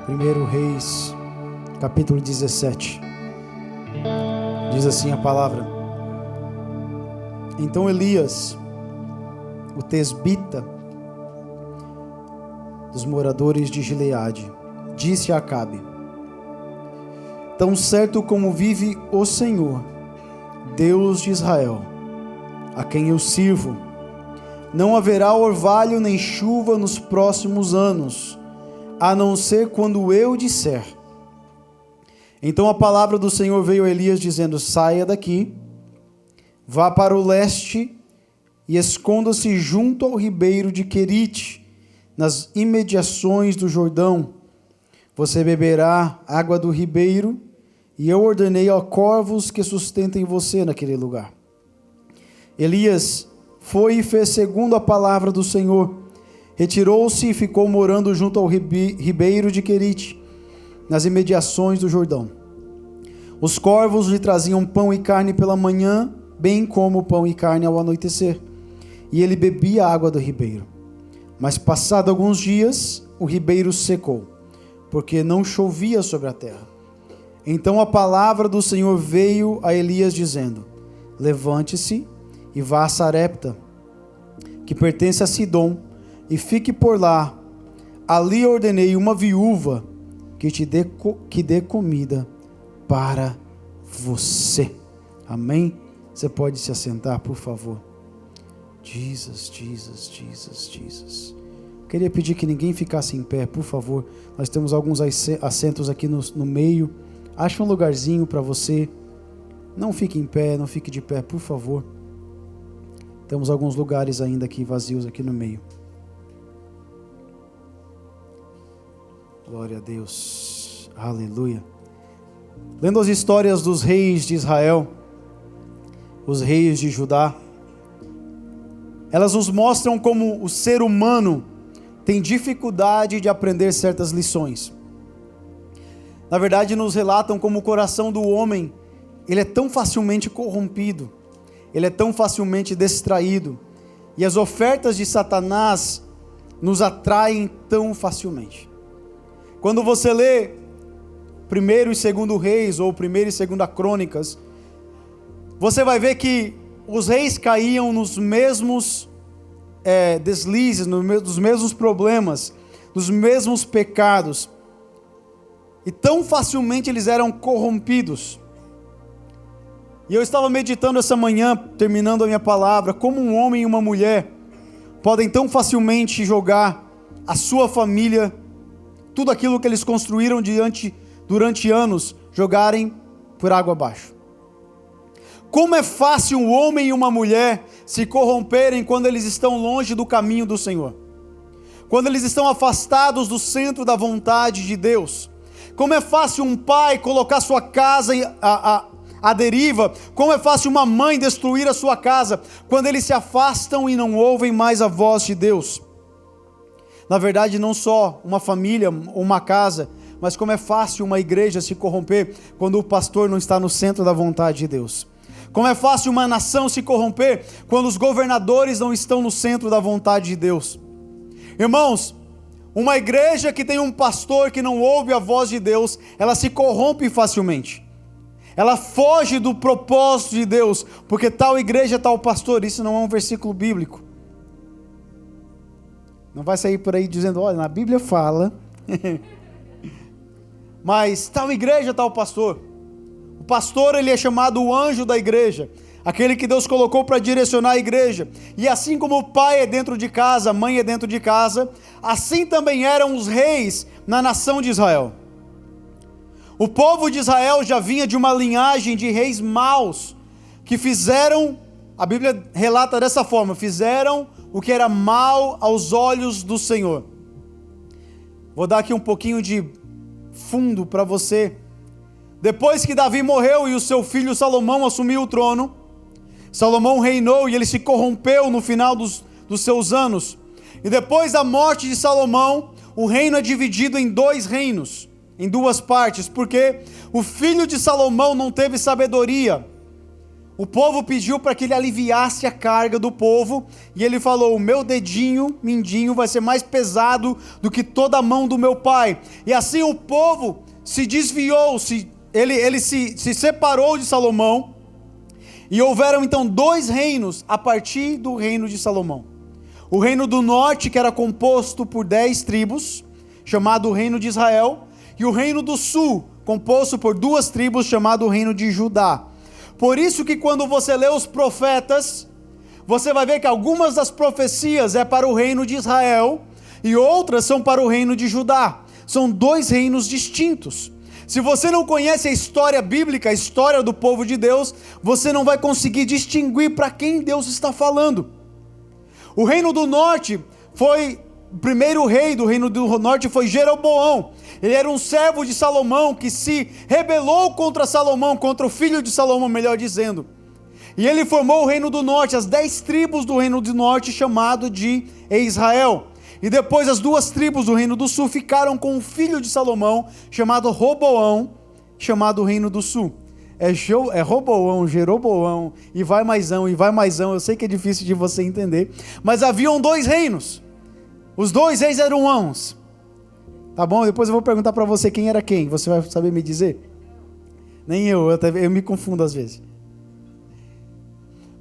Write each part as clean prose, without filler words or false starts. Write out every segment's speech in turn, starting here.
1 Reis, capítulo 17. Diz assim a palavra: Então Elias, o tesbita dos moradores de Gileade, disse a Acabe: Tão certo como vive o Senhor, Deus de Israel, a quem eu sirvo, não haverá orvalho nem chuva nos próximos anos, a não ser quando eu disser. Então a palavra do Senhor veio a Elias dizendo: Saia daqui, vá para o leste e esconda-se junto ao ribeiro de Querite, nas imediações do Jordão. Você beberá água do ribeiro, e eu ordenei a corvos que sustentem você naquele lugar. Elias foi e fez segundo a palavra do Senhor. Retirou-se e ficou morando junto ao ribeiro de Querite, nas imediações do Jordão. Os corvos lhe traziam pão e carne pela manhã, bem como pão e carne ao anoitecer, e ele bebia a água do ribeiro. Mas passado alguns dias, o ribeiro secou, porque não chovia sobre a terra. Então a palavra do Senhor veio a Elias dizendo: Levante-se e vá a Sarepta, que pertence a Sidom, e fique por lá. Ali ordenei uma viúva que dê comida para você. Amém? Você pode se assentar, por favor. Jesus. Queria pedir que ninguém ficasse em pé, por favor. Nós temos alguns assentos aqui no meio. Ache um lugarzinho para você. Não fique em pé, não fique de pé, por favor. Temos alguns lugares ainda aqui vazios aqui no meio. Glória a Deus. Aleluia. Lendo as histórias dos reis de Israel, os reis de Judá, elas nos mostram como o ser humano tem dificuldade de aprender certas lições. Na verdade, nos relatam como o coração do homem, ele é tão facilmente corrompido, ele é tão facilmente distraído, e as ofertas de Satanás nos atraem tão facilmente. Quando você lê 1 e 2 Reis, ou 1 e 2 Crônicas, você vai ver que os reis caíam nos mesmos deslizes, nos mesmos problemas, nos mesmos pecados, e tão facilmente eles eram corrompidos. E eu estava meditando essa manhã, terminando a minha palavra, como um homem e uma mulher podem tão facilmente jogar a sua família, tudo aquilo que eles construíram durante anos, jogarem por água abaixo. Como é fácil um homem e uma mulher se corromperem quando eles estão longe do caminho do Senhor, quando eles estão afastados do centro da vontade de Deus. Como é fácil um pai colocar sua casa à deriva, como é fácil uma mãe destruir a sua casa, quando eles se afastam e não ouvem mais a voz de Deus. Na verdade, não só uma família, uma casa, mas como é fácil uma igreja se corromper quando o pastor não está no centro da vontade de Deus. Como é fácil uma nação se corromper quando os governadores não estão no centro da vontade de Deus. Irmãos, uma igreja que tem um pastor que não ouve a voz de Deus, ela se corrompe facilmente. Ela foge do propósito de Deus, porque tal igreja, tal pastor. Isso não é um versículo bíblico. Não vai sair por aí dizendo: olha, na Bíblia fala. Mas tal igreja, tal pastor. O pastor, ele é chamado o anjo da igreja, aquele que Deus colocou para direcionar a igreja. E assim como o pai é dentro de casa, a mãe é dentro de casa, assim também eram os reis na nação de Israel. O povo de Israel já vinha de uma linhagem de reis maus, que fizeram, a Bíblia relata dessa forma, fizeram o que era mal aos olhos do Senhor. Vou dar aqui um pouquinho de fundo para você. Depois que Davi morreu e o seu filho Salomão assumiu o trono, Salomão reinou e ele se corrompeu no final dos seus anos. E depois da morte de Salomão, o reino é dividido em dois reinos, em duas partes, porque o filho de Salomão não teve sabedoria. o povo pediu para que ele aliviasse a carga do povo, e ele falou: o meu dedinho mindinho vai ser mais pesado do que toda a mão do meu pai. E assim o povo se desviou, ele se separou de Salomão, e houveram então 2 reinos a partir do reino de Salomão. O reino do norte, que era composto por 10 tribos, chamado o reino de Israel, e o reino do sul, composto por 2 tribos, chamado o reino de Judá. Por isso que quando você lê os profetas, você vai ver que algumas das profecias é para o reino de Israel, e outras são para o reino de Judá. São 2 reinos distintos. Se você não conhece a história bíblica, a história do povo de Deus, você não vai conseguir distinguir para quem Deus está falando. O reino do norte foi, o primeiro rei do reino do norte foi Jeroboão. Ele era um servo de Salomão que se rebelou contra Salomão, contra o filho de Salomão, melhor dizendo. E ele formou o reino do norte, as 10 tribos do reino do norte, chamado de Israel. E depois as 2 tribos do reino do sul ficaram com o filho de Salomão, chamado Roboão, chamado o reino do sul. É Roboão, Jeroboão, e vai maisão. Eu sei que é difícil de você entender, mas haviam 2 reinos. Os 2 reis eram uns. Tá bom? Depois eu vou perguntar para você quem era quem. Você vai saber me dizer? Nem eu me confundo às vezes.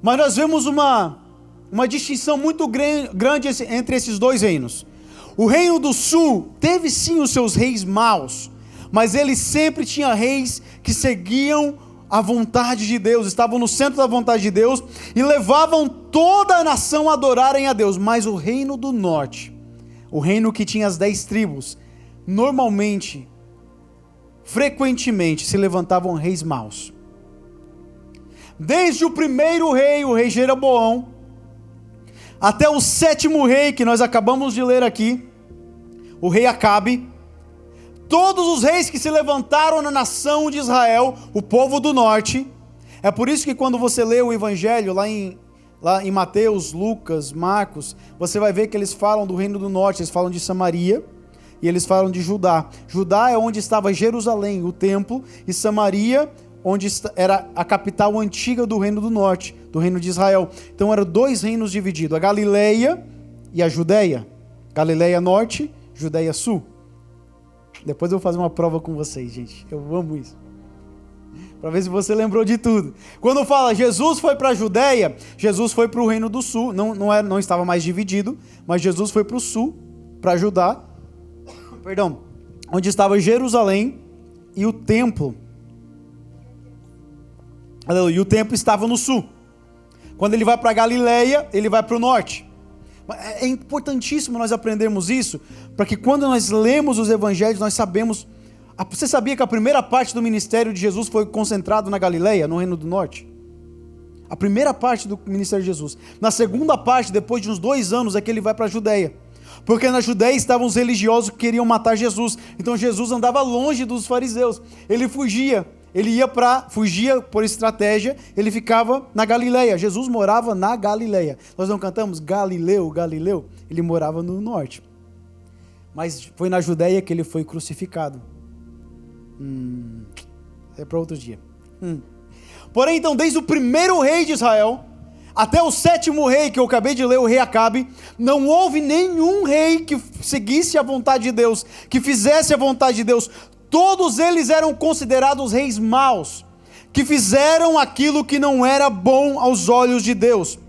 Mas nós vemos uma distinção muito grande entre esses 2 reinos. O reino do sul teve sim os seus reis maus, mas ele sempre tinha reis que seguiam a vontade de Deus, estavam no centro da vontade de Deus e levavam toda a nação a adorarem a Deus. Mas o reino do norte, o reino que tinha as 10 tribos, normalmente, frequentemente, se levantavam reis maus. Desde o primeiro rei, o rei Jeroboão, até o 7º rei, que nós acabamos de ler aqui, o rei Acabe, todos os reis que se levantaram na nação de Israel, o povo do norte. É por isso que quando você lê o evangelho lá em Mateus, Lucas, Marcos, você vai ver que eles falam do reino do norte, eles falam de Samaria e eles falam de Judá. Judá é onde estava Jerusalém, o templo, e Samaria, onde era a capital antiga do reino do norte, do reino de Israel. Então eram 2 reinos divididos, a Galileia e a Judeia. Galileia norte, Judeia sul. Depois eu vou fazer uma prova com vocês, gente. Eu amo isso. Para ver se você lembrou de tudo. Quando fala Jesus foi para a Judeia, Jesus foi para o reino do sul. Não estava mais dividido, mas Jesus foi para o sul, para Judá. Perdão. Onde estava Jerusalém e o templo. Aleluia. E o templo estava no sul. Quando ele vai para a Galileia, ele vai para o norte. É importantíssimo nós aprendermos isso, para que quando nós lemos os evangelhos, nós sabemos. Você sabia que a primeira parte do ministério de Jesus foi concentrado na Galileia, no reino do norte? A primeira parte do ministério de Jesus. Na segunda parte, depois de uns 2 anos, é que ele vai para a Judeia. Porque na Judeia estavam os religiosos que queriam matar Jesus. Então Jesus andava longe dos fariseus. Ele fugia. Fugia por estratégia, ele ficava na Galileia. Jesus morava na Galileia. Nós não cantamos Galileu, Galileu? Ele morava no norte. Mas foi na Judeia que ele foi crucificado. É para outro dia. Porém, então, desde o primeiro rei de Israel até o 7º rei, que eu acabei de ler, o rei Acabe, não houve nenhum rei que seguisse a vontade de Deus, que fizesse a vontade de Deus. Todos eles eram considerados reis maus, que fizeram aquilo que não era bom aos olhos de Deus.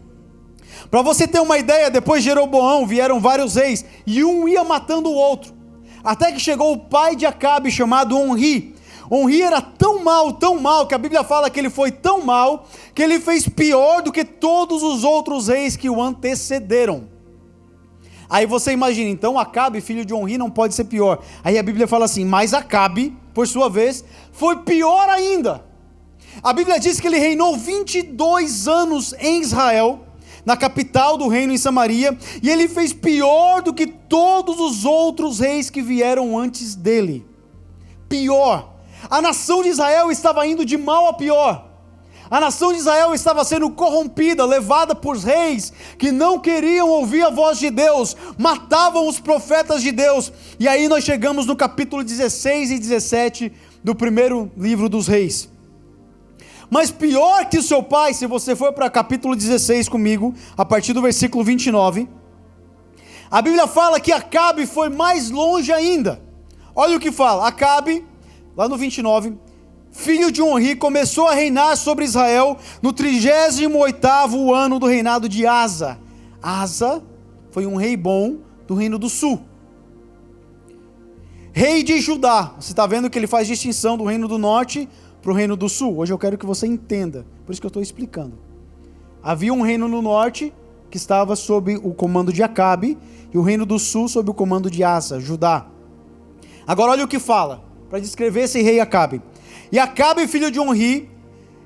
Para você ter uma ideia, depois de Jeroboão vieram vários reis, e um ia matando o outro, até que chegou o pai de Acabe, chamado Onri. Onri era tão mal, que a Bíblia fala que ele foi tão mal, que ele fez pior do que todos os outros reis que o antecederam. Aí você imagina, então Acabe, filho de Onri, não pode ser pior. Aí a Bíblia fala assim, mas Acabe, por sua vez, foi pior ainda. A Bíblia diz que ele reinou 22 anos em Israel, na capital do reino em Samaria, e ele fez pior do que todos os outros reis que vieram antes dele. Pior. A nação de Israel estava indo de mal a pior. A nação de Israel estava sendo corrompida, levada por reis que não queriam ouvir a voz de Deus, matavam os profetas de Deus. E aí nós chegamos no capítulo 16 e 17 do primeiro livro dos reis. Mas pior que o seu pai, se você for para capítulo 16 comigo, a partir do versículo 29, a Bíblia fala que Acabe foi mais longe ainda. Olha o que fala, Acabe, lá no 29, filho de Onri, começou a reinar sobre Israel no 38º ano do reinado de Asa. Asa foi um rei bom do reino do sul. Rei de Judá, você está vendo que ele faz distinção do reino do norte para o reino do sul. Hoje eu quero que você entenda, por isso que eu estou explicando. Havia um reino no norte que estava sob o comando de Acabe, e o reino do sul sob o comando de Asa, Judá. Agora olha o que fala, para descrever esse rei Acabe. E Acabe, filho de Onri,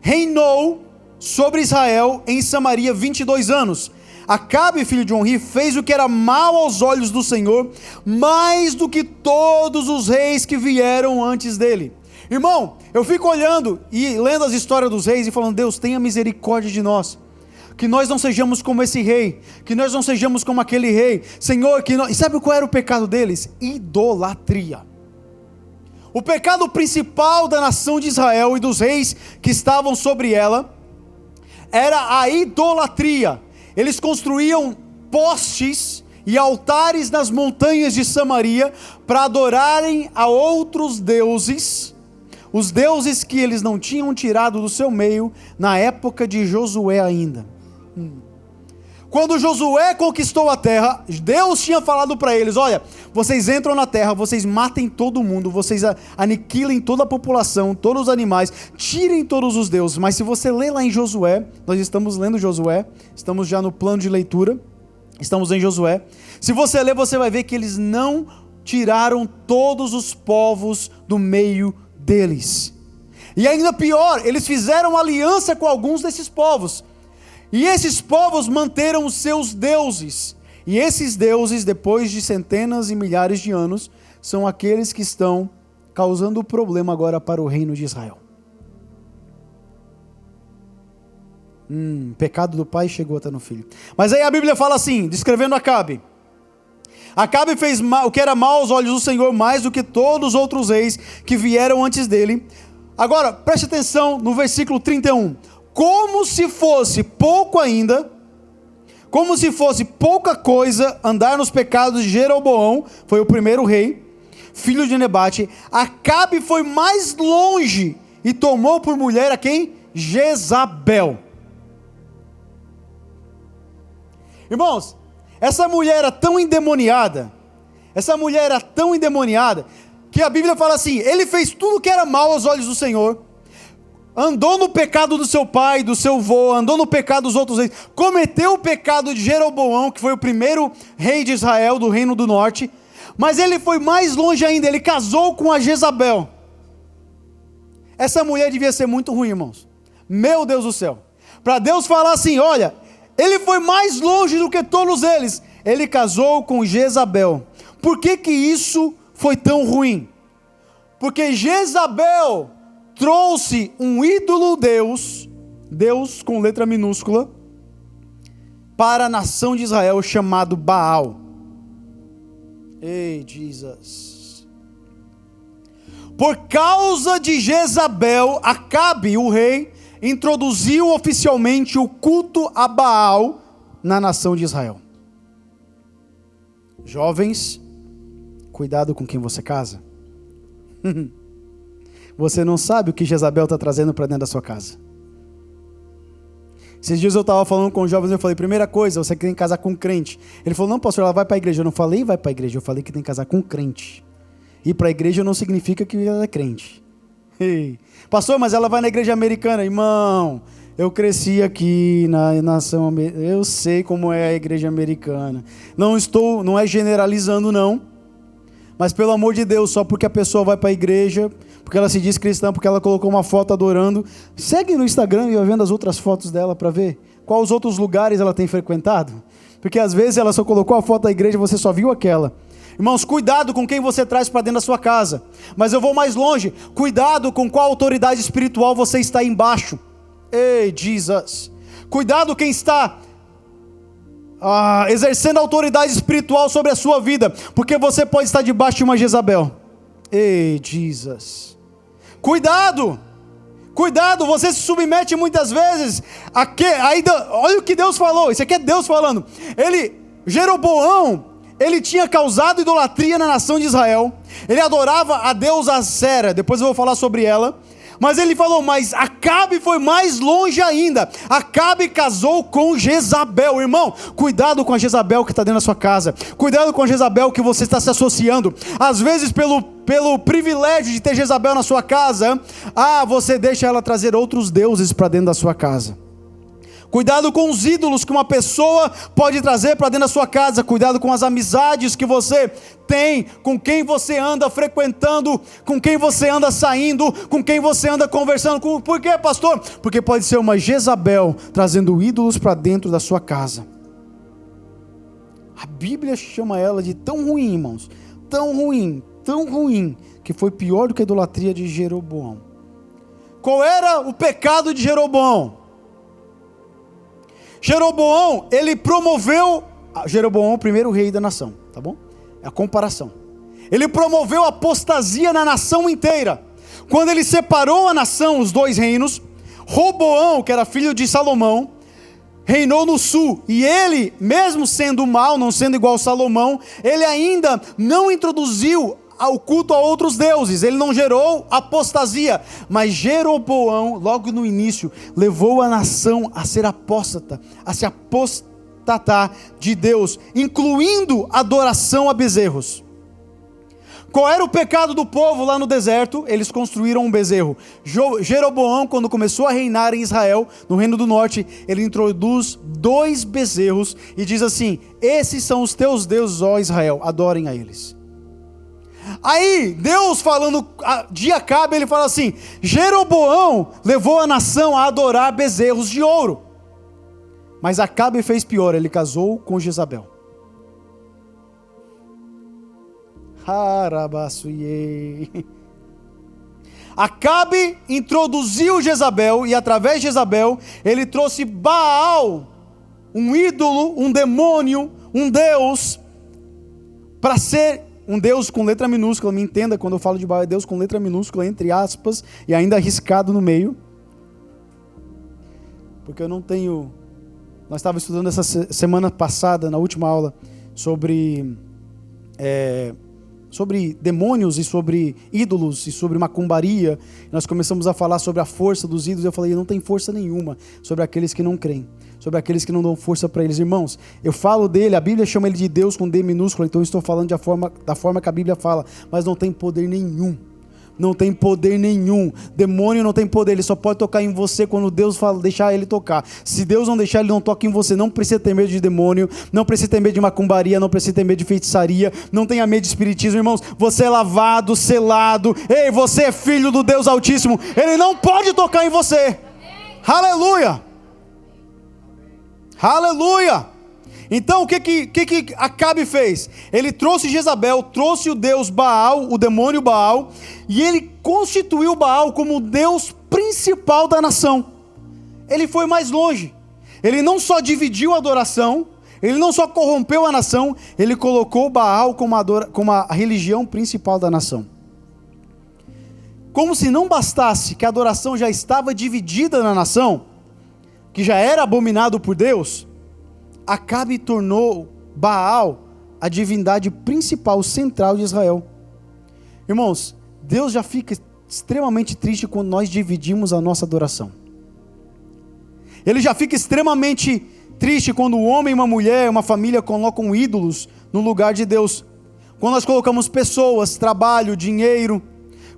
reinou sobre Israel em Samaria 22 anos. Acabe, filho de Onri, fez o que era mal aos olhos do Senhor, mais do que todos os reis que vieram antes dele. Irmão, eu fico olhando e lendo as histórias dos reis e falando, Deus, tenha misericórdia de nós. Que nós não sejamos como esse rei, que nós não sejamos como aquele rei. Senhor, que nós... E sabe qual era o pecado deles? Idolatria. O pecado principal da nação de Israel e dos reis que estavam sobre ela era a idolatria. Eles construíam postes e altares nas montanhas de Samaria para adorarem a outros deuses, os deuses que eles não tinham tirado do seu meio na época de Josué ainda. Quando Josué conquistou a terra, Deus tinha falado para eles, olha, vocês entram na terra, vocês matem todo mundo, vocês aniquilem toda a população, todos os animais, tirem todos os deuses. Mas se você ler lá em Josué, nós estamos lendo Josué, estamos já no plano de leitura, estamos em Josué. Se você ler, você vai ver que eles não tiraram todos os povos do meio deles. E ainda pior, eles fizeram aliança com alguns desses povos. E esses povos manteram os seus deuses. E esses deuses, depois de centenas e milhares de anos, são aqueles que estão causando problema agora para o reino de Israel. Pecado do pai chegou até no filho. Mas aí a Bíblia fala assim, descrevendo Acabe. Acabe fez o que era mal aos olhos do Senhor, mais do que todos os outros reis que vieram antes dele. Agora, preste atenção no versículo 31. Como se fosse pouco ainda, como se fosse pouca coisa andar nos pecados de Jeroboão, foi o primeiro rei, filho de Nebate, Acabe foi mais longe e tomou por mulher a quem? Jezabel. Irmãos, essa mulher era tão endemoniada, que a Bíblia fala assim, ele fez tudo que era mal aos olhos do Senhor, andou no pecado do seu pai, do seu avô, andou no pecado dos outros reis, cometeu o pecado de Jeroboão, que foi o primeiro rei de Israel, do reino do norte, mas ele foi mais longe ainda, ele casou com a Jezabel. Essa mulher devia ser muito ruim, irmãos. Meu Deus do céu. Para Deus falar assim, olha, ele foi mais longe do que todos eles, ele casou com Jezabel. Por que que isso foi tão ruim? Porque Jezabel trouxe um ídolo Deus com letra minúscula, para a nação de Israel chamado Baal. Ei, Jesus. Por causa de Jezabel, Acabe, o rei, introduziu oficialmente o culto a Baal na nação de Israel. Jovens, cuidado com quem você casa. Você não sabe o que Jezabel está trazendo para dentro da sua casa. Esses dias eu estava falando com os jovens, eu falei, primeira coisa, você tem que casar com um crente. Ele falou, não, pastor, ela vai para a igreja. Eu não falei vai para a igreja, eu falei que tem que casar com um crente. Ir para a igreja não significa que ela é crente. Ei. Pastor, mas ela vai na igreja americana. Irmão, eu cresci aqui na nação americana, eu sei como é a igreja americana. Não é generalizando não, mas pelo amor de Deus, só porque a pessoa vai para a igreja, porque ela se diz cristã, porque ela colocou uma foto adorando, segue no Instagram e vai vendo as outras fotos dela para ver quais os outros lugares ela tem frequentado, porque às vezes ela só colocou a foto da igreja e você só viu aquela. Irmãos, cuidado com quem você traz para dentro da sua casa. Mas eu vou mais longe, cuidado com qual autoridade espiritual você está embaixo. Ei, Jesus, cuidado quem está exercendo autoridade espiritual sobre a sua vida, porque você pode estar debaixo de uma Jezabel. Ei, Jesus, cuidado Cuidado, você se submete muitas vezes olha o que Deus falou, isso aqui é Deus falando. Jeroboão, ele tinha causado idolatria na nação de Israel, ele adorava a deusa Acera, depois eu vou falar sobre ela. Mas ele falou, mas Acabe foi mais longe ainda. Acabe casou com Jezabel. Irmão, cuidado com a Jezabel que está dentro da sua casa. Cuidado com a Jezabel que você está se associando. Às vezes pelo privilégio de ter Jezabel na sua casa, você deixa ela trazer outros deuses para dentro da sua casa. Cuidado com os ídolos que uma pessoa pode trazer para dentro da sua casa. Cuidado com as amizades que você tem, com quem você anda frequentando, com quem você anda saindo, com quem você anda conversando. Por quê, pastor? Porque pode ser uma Jezabel trazendo ídolos para dentro da sua casa. A Bíblia chama ela de tão ruim, irmãos, tão ruim, que foi pior do que a idolatria de Jeroboão. Qual era o pecado de Jeroboão? Jeroboão, ele promoveu, Jeroboão, o primeiro rei da nação, tá bom? É a comparação. Ele promoveu a apostasia na nação inteira. Quando ele separou a nação, os dois reinos, Roboão, que era filho de Salomão, reinou no sul, e ele, mesmo sendo mau, não sendo igual a Salomão, ele ainda não introduziu ao culto a outros deuses, ele não gerou apostasia, mas Jeroboão, logo no início, levou a nação a ser apóstata, a se apostatar de Deus, incluindo adoração a bezerros. Qual era o pecado do povo lá no deserto? Eles construíram um bezerro. Jeroboão, quando começou a reinar em Israel, no reino do norte, ele introduz 2 bezerros e diz assim: esses são os teus deuses, ó Israel, adorem a eles. Aí Deus falando de Acabe, ele fala assim: Jeroboão levou a nação a adorar bezerros de ouro. Mas Acabe fez pior, ele casou com Jezabel. Acabe introduziu Jezabel, e através de Jezabel ele trouxe Baal, um ídolo, um demônio, um deus, para ser um Deus com letra minúscula. Me entenda, quando eu falo de Baal, é Deus com letra minúscula, entre aspas, e ainda arriscado no meio. Porque eu não tenho... Nós estávamos estudando essa semana passada, na última aula, sobre demônios e sobre ídolos e sobre macumbaria. Nós começamos a falar sobre a força dos ídolos. Eu falei, não tem força nenhuma sobre aqueles que não creem, sobre aqueles que não dão força para eles. Irmãos, eu falo dele, a Bíblia chama ele de Deus com D minúsculo, então eu estou falando da forma que a Bíblia fala, mas não tem poder nenhum. Não tem poder nenhum. Demônio não tem poder, ele só pode tocar em você quando Deus fala, deixar ele tocar. Se Deus não deixar, ele não toca em você. Não precisa ter medo de demônio, não precisa ter medo de macumbaria, não precisa ter medo de feitiçaria, não tenha medo de espiritismo. Irmãos, você é lavado, selado, ei, você é filho do Deus Altíssimo, ele não pode tocar em você. Aleluia, aleluia. Então o que Acabe fez? Ele trouxe Jezabel, trouxe o deus Baal, o demônio Baal, e ele constituiu Baal como o deus principal da nação. Ele foi mais longe. Ele não só dividiu a adoração, ele não só corrompeu a nação, ele colocou Baal como a religião principal da nação. Como se não bastasse que a adoração já estava dividida na nação, que já era abominado por Deus, Acabe tornou Baal a divindade principal, central de Israel. Irmãos, Deus já fica extremamente triste quando nós dividimos a nossa adoração. Ele já fica extremamente triste quando um homem, uma mulher, uma família colocam ídolos no lugar de Deus. Quando nós colocamos pessoas, trabalho, dinheiro,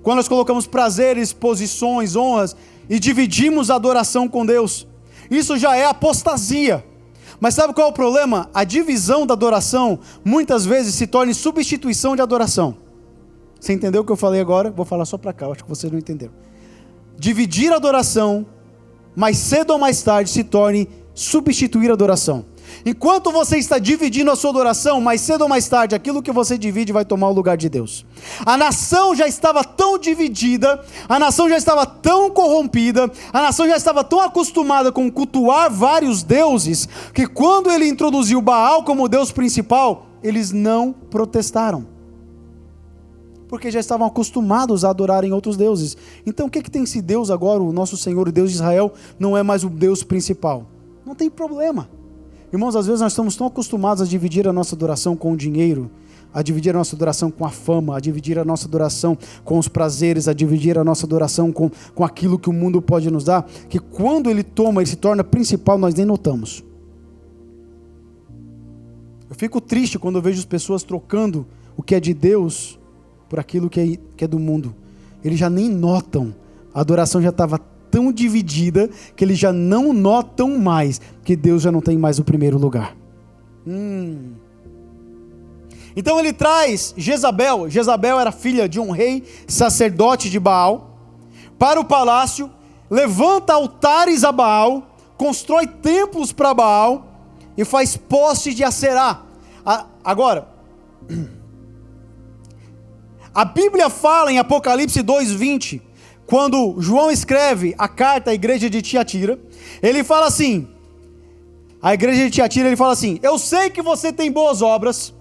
quando nós colocamos prazeres, posições, honras e dividimos a adoração com Deus. Isso já é apostasia. Mas sabe qual é o problema? A divisão da adoração muitas vezes se torna substituição de adoração. Você entendeu o que eu falei agora? Vou falar só para cá, acho que vocês não entenderam. Dividir a adoração, mais cedo ou mais tarde, se torne substituir a adoração. Enquanto você está dividindo a sua adoração, mais cedo ou mais tarde, aquilo que você divide vai tomar o lugar de Deus. A nação já estava tão dividida, a nação já estava tão corrompida, a nação já estava tão acostumada com cultuar vários deuses, que quando ele introduziu Baal como Deus principal, eles não protestaram. porque já estavam acostumados a adorarem outros deuses. Então o que tem esse Deus agora, o nosso Senhor e Deus de Israel, não é mais o Deus principal? Não tem problema. Irmãos, às vezes nós estamos tão acostumados a dividir a nossa adoração com o dinheiro, a dividir a nossa adoração com a fama, a dividir a nossa adoração com os prazeres, a dividir a nossa adoração com aquilo que o mundo pode nos dar, que quando ele se torna principal, nós nem notamos. Eu fico triste quando eu vejo as pessoas trocando o que é de Deus por aquilo que é do mundo. Eles já nem notam, a adoração já estava tão dividida, que eles já não notam mais, que Deus já não tem mais o primeiro lugar. Então ele traz Jezabel era filha de um rei sacerdote de Baal, para o palácio, levanta altares a Baal, constrói templos para Baal, e faz poste de Aserá. Agora, a Bíblia fala em Apocalipse 2:20, quando João escreve a carta à igreja de Tiatira, ele fala assim, a igreja de Tiatira, ele fala assim: eu sei que você tem boas obras,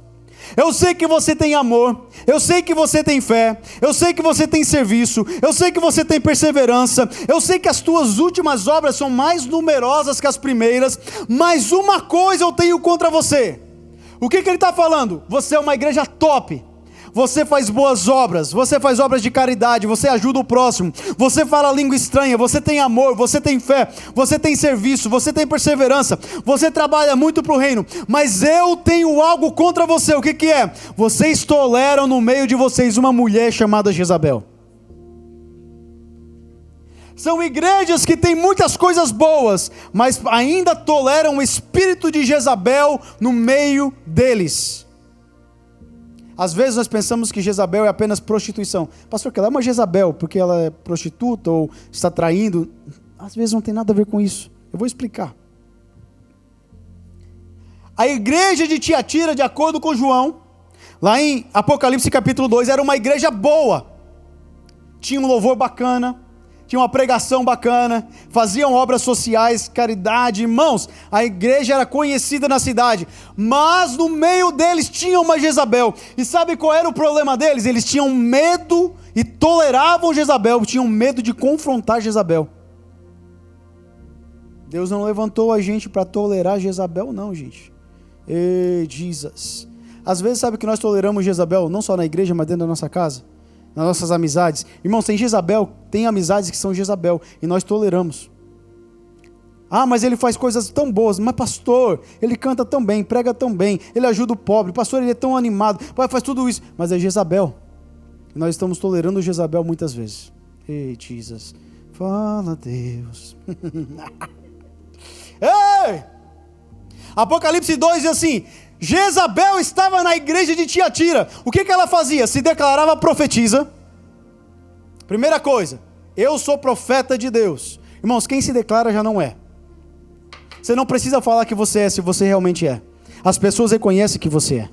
eu sei que você tem amor, eu sei que você tem fé, eu sei que você tem serviço, eu sei que você tem perseverança, eu sei que as tuas últimas obras são mais numerosas que as primeiras, mas uma coisa eu tenho contra você. O que ele está falando? Você é uma igreja top, você faz boas obras, você faz obras de caridade, você ajuda o próximo, você fala língua estranha, você tem amor, você tem fé, você tem serviço, você tem perseverança, você trabalha muito para o reino, mas eu tenho algo contra você. O que é? Vocês toleram no meio de vocês uma mulher chamada Jezabel. São igrejas que têm muitas coisas boas, mas ainda toleram o espírito de Jezabel no meio deles. Às vezes nós pensamos que Jezabel é apenas prostituição. Pastor, que ela é uma Jezabel porque ela é prostituta ou está traindo. Às vezes não tem nada a ver com isso. Eu vou explicar. A igreja de Tiatira, de acordo com João, lá em Apocalipse capítulo 2, era uma igreja boa. Tinha um louvor bacana, tinha uma pregação bacana, faziam obras sociais, caridade. Irmãos, a igreja era conhecida na cidade, mas no meio deles tinha uma Jezabel. E sabe qual era o problema deles? Eles tinham medo e toleravam Jezabel, tinham medo de confrontar Jezabel. Deus não levantou a gente para tolerar Jezabel, não, gente. Ei, Jesus. Às vezes, sabe que nós toleramos Jezabel, não só na igreja, mas dentro da nossa casa, nas nossas amizades. Irmãos, tem Jezabel, tem amizades que são Jezabel, e nós toleramos. Ah, mas ele faz coisas tão boas. Mas pastor, ele canta tão bem, prega tão bem, ele ajuda o pobre, pastor, ele é tão animado, faz tudo isso, mas é Jezabel. E nós estamos tolerando Jezabel muitas vezes. Ei, Jesus, fala Deus. Ei! Apocalipse 2 diz assim: Jezabel estava na igreja de Tiatira. O que ela fazia? Se declarava profetisa. Primeira coisa, eu sou profeta de Deus. Irmãos, quem se declara já não é. Você não precisa falar que você é, se você realmente é. As pessoas reconhecem que você é.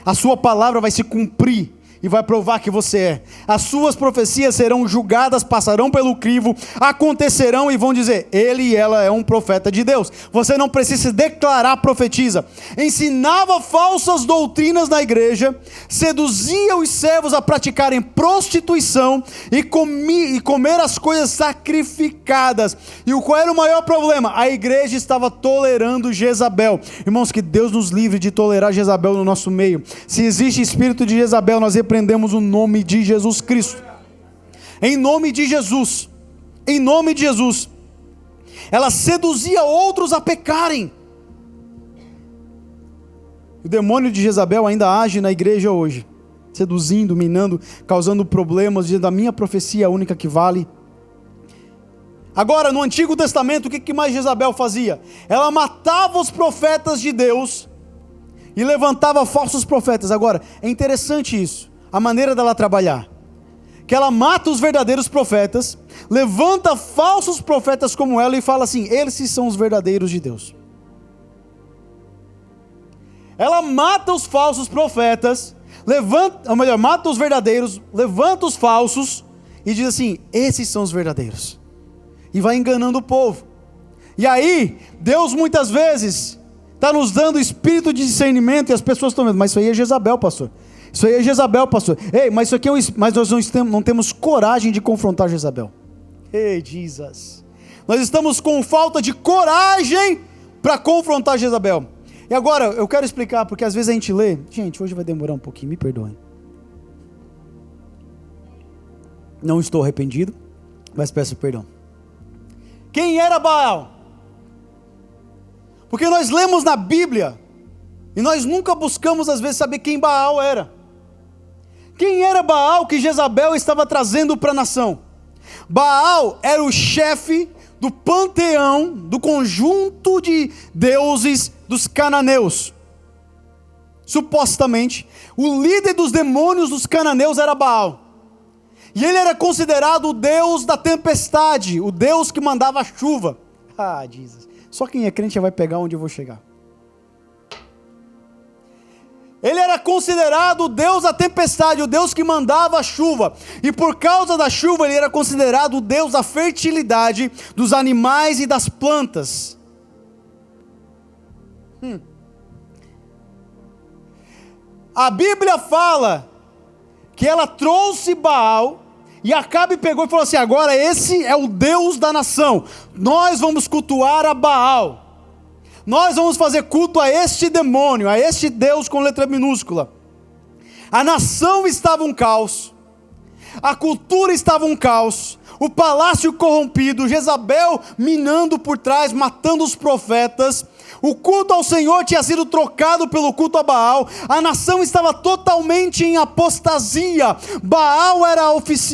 A sua palavra vai se cumprir e vai provar que você é. As suas profecias serão julgadas, passarão pelo crivo, acontecerão e vão dizer: ele e ela é um profeta de Deus. Você não precisa se declarar profetiza. Ensinava falsas doutrinas na igreja, seduzia os servos a praticarem prostituição e comer as coisas sacrificadas. E qual era o maior problema? A igreja estava tolerando Jezabel. Irmãos, que Deus nos livre de tolerar Jezabel no nosso meio. Se existe espírito de Jezabel, nós repreendemos o nome de Jesus Cristo. Em nome de Jesus. Em nome de Jesus. Ela seduzia outros a pecarem. O demônio de Jezabel ainda age na igreja hoje, seduzindo, minando, causando problemas, dizendo: a minha profecia é a única que vale. Agora, no Antigo Testamento, o que mais Jezabel fazia? Ela matava os profetas de Deus e levantava falsos profetas. Agora, é interessante isso, a maneira dela trabalhar. Que ela mata os verdadeiros profetas, levanta falsos profetas como ela e fala assim: esses são os verdadeiros de Deus. Ela mata os falsos profetas, mata os verdadeiros, levanta os falsos e diz assim: esses são os verdadeiros. E vai enganando o povo. E aí, Deus muitas vezes está nos dando espírito de discernimento e as pessoas estão vendo: mas isso aí é Jezabel, pastor. Isso aí é Jezabel, pastor. Ei, mas isso aqui mas nós não temos coragem de confrontar Jezabel. Ei, Jesus. Nós estamos com falta de coragem para confrontar Jezabel. E agora, eu quero explicar, porque às vezes a gente lê. Gente, hoje vai demorar um pouquinho, me perdoem. Não estou arrependido, mas peço perdão. Quem era Baal? Porque nós lemos na Bíblia e nós nunca buscamos às vezes saber quem Baal era. Quem era Baal que Jezabel estava trazendo para a nação? Baal era o chefe do panteão, do conjunto de deuses dos cananeus. Supostamente, o líder dos demônios dos cananeus era Baal. E ele era considerado o deus da tempestade, o deus que mandava a chuva. Ah, Jesus. Só quem é crente já vai pegar onde eu vou chegar. Ele era considerado o deus da tempestade, o deus que mandava a chuva. E por causa da chuva, ele era considerado o deus da fertilidade dos animais e das plantas. A Bíblia fala que ela trouxe Baal, e Acabe pegou e falou assim: agora esse é o Deus da nação, nós vamos cultuar a Baal, nós vamos fazer culto a este demônio, a este Deus com letra minúscula. A nação estava um caos, a cultura estava um caos, o palácio corrompido, Jezabel minando por trás, matando os profetas. O culto ao Senhor tinha sido trocado pelo culto a Baal. A nação estava totalmente em apostasia. Baal era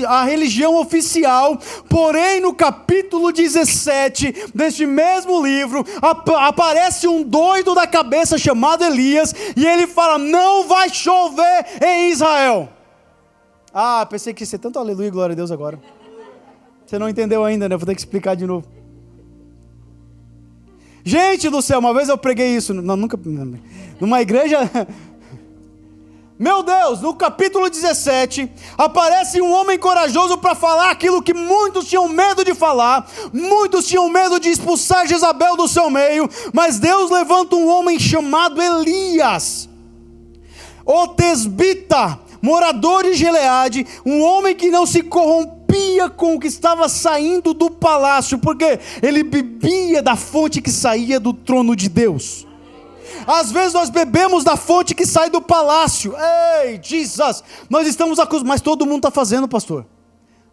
a religião oficial. Porém, no capítulo 17 deste mesmo livro, aparece um doido da cabeça chamado Elias, e ele fala: não vai chover em Israel. Ah, pensei que ia ser tanto aleluia e glória a Deus agora. Você não entendeu ainda, né? Vou ter que explicar de novo. Gente do céu, uma vez eu preguei isso, numa igreja. Meu Deus, no capítulo 17, aparece um homem corajoso para falar aquilo que muitos tinham medo de falar, muitos tinham medo de expulsar Jezabel do seu meio, mas Deus levanta um homem chamado Elias, o tesbita, morador de Gileade, um homem que não se corrompia com o que estava saindo do palácio, porque ele bebia da fonte que saía do trono de Deus. Às vezes nós bebemos da fonte que sai do palácio. Ei, Jesus, nós estamos acostumados, mas todo mundo está fazendo, pastor.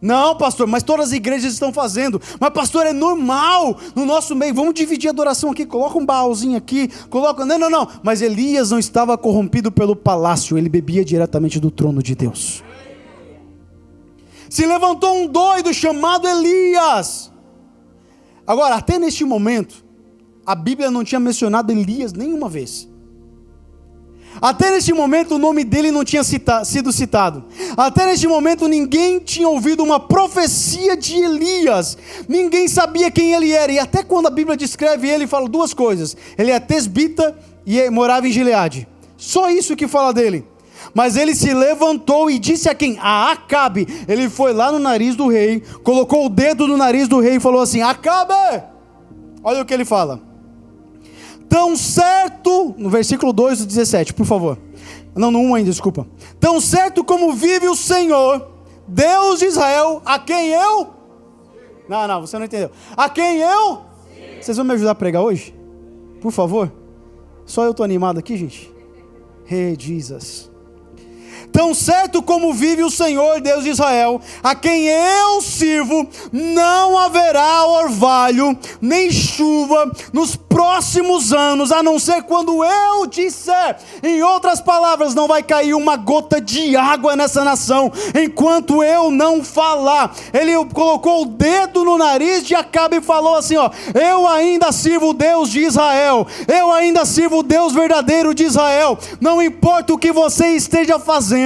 Não, pastor, mas todas as igrejas estão fazendo. Mas, pastor, é normal no nosso meio. Vamos dividir a adoração aqui. Coloca um Baalzinho aqui. Coloca... Não. Mas Elias não estava corrompido pelo palácio. Ele bebia diretamente do trono de Deus. Se levantou um doido chamado Elias. Agora, até neste momento, a Bíblia não tinha mencionado Elias nenhuma vez. Até neste momento o nome dele não tinha sido citado. Até neste momento ninguém tinha ouvido uma profecia de Elias. Ninguém sabia quem ele era. E até quando a Bíblia descreve ele, fala duas coisas: ele é tesbita e morava em Gileade. Só isso que fala dele. Mas ele se levantou e disse a quem? A Acabe. Ele foi lá no nariz do rei, colocou o dedo no nariz do rei e falou assim: Acabe! Olha o que ele fala. Tão certo, no versículo 2 do 17, por favor. Não, no 1 ainda, desculpa. Tão certo como vive o Senhor, Deus de Israel, a quem eu... Não, você não entendeu. A quem eu... Vocês vão me ajudar a pregar hoje? Por favor. Só eu estou animado aqui, gente. Hey, Jesus. Tão certo como vive o Senhor, Deus de Israel, a quem eu sirvo, não haverá orvalho, nem chuva nos próximos anos, a não ser quando eu disser. Em outras palavras, não vai cair uma gota de água nessa nação, enquanto eu não falar. Ele colocou o dedo no nariz de Acabe e falou assim: ó, eu ainda sirvo o Deus de Israel, eu ainda sirvo o Deus verdadeiro de Israel. Não importa o que você esteja fazendo,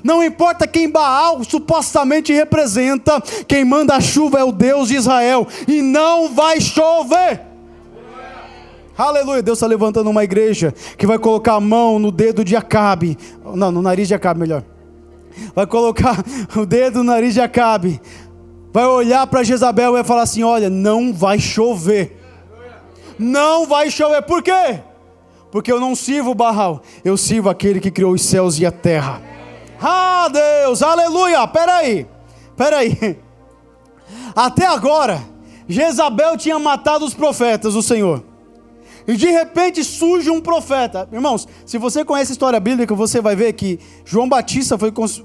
não importa quem Baal supostamente representa, quem manda a chuva é o Deus de Israel, e não vai chover. Aleluia. Deus está levantando uma igreja que vai colocar a mão no dedo de Acabe, não, no nariz de Acabe, melhor. Vai colocar o dedo no nariz de Acabe, vai olhar para Jezabel e vai falar assim: olha, não vai chover. Não vai chover. Por quê? Porque eu não sirvo Baal, eu sirvo aquele que criou os céus e a terra. Ah, Deus, aleluia. Peraí. Até agora, Jezabel tinha matado os profetas do Senhor. E de repente surge um profeta. Irmãos, se você conhece a história bíblica, você vai ver que João Batista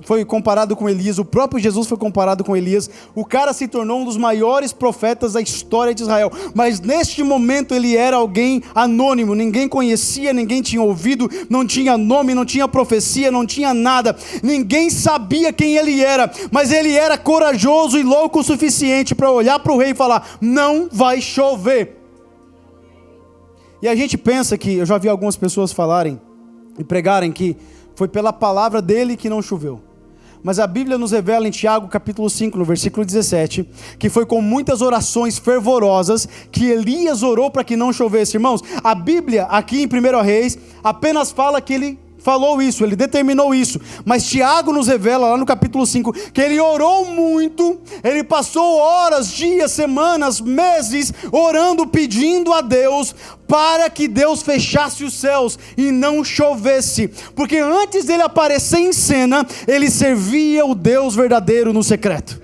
foi comparado com Elias, o próprio Jesus foi comparado com Elias. O cara se tornou um dos maiores profetas da história de Israel. Mas neste momento ele era alguém anônimo, ninguém conhecia, ninguém tinha ouvido, não tinha nome, não tinha profecia, não tinha nada. Ninguém sabia quem ele era, mas ele era corajoso e louco o suficiente para olhar para o rei e falar: não vai chover. E a gente pensa que, eu já vi algumas pessoas falarem e pregarem que foi pela palavra dele que não choveu. Mas a Bíblia nos revela em Tiago capítulo 5, no versículo 17, que foi com muitas orações fervorosas que Elias orou para que não chovesse. Irmãos, a Bíblia aqui em 1 Reis apenas fala que ele falou isso, ele determinou isso, mas Tiago nos revela lá no capítulo 5, que ele orou muito, ele passou horas, dias, semanas, meses, orando, pedindo a Deus, para que Deus fechasse os céus e não chovesse, porque antes dele aparecer em cena, ele servia o Deus verdadeiro no secreto.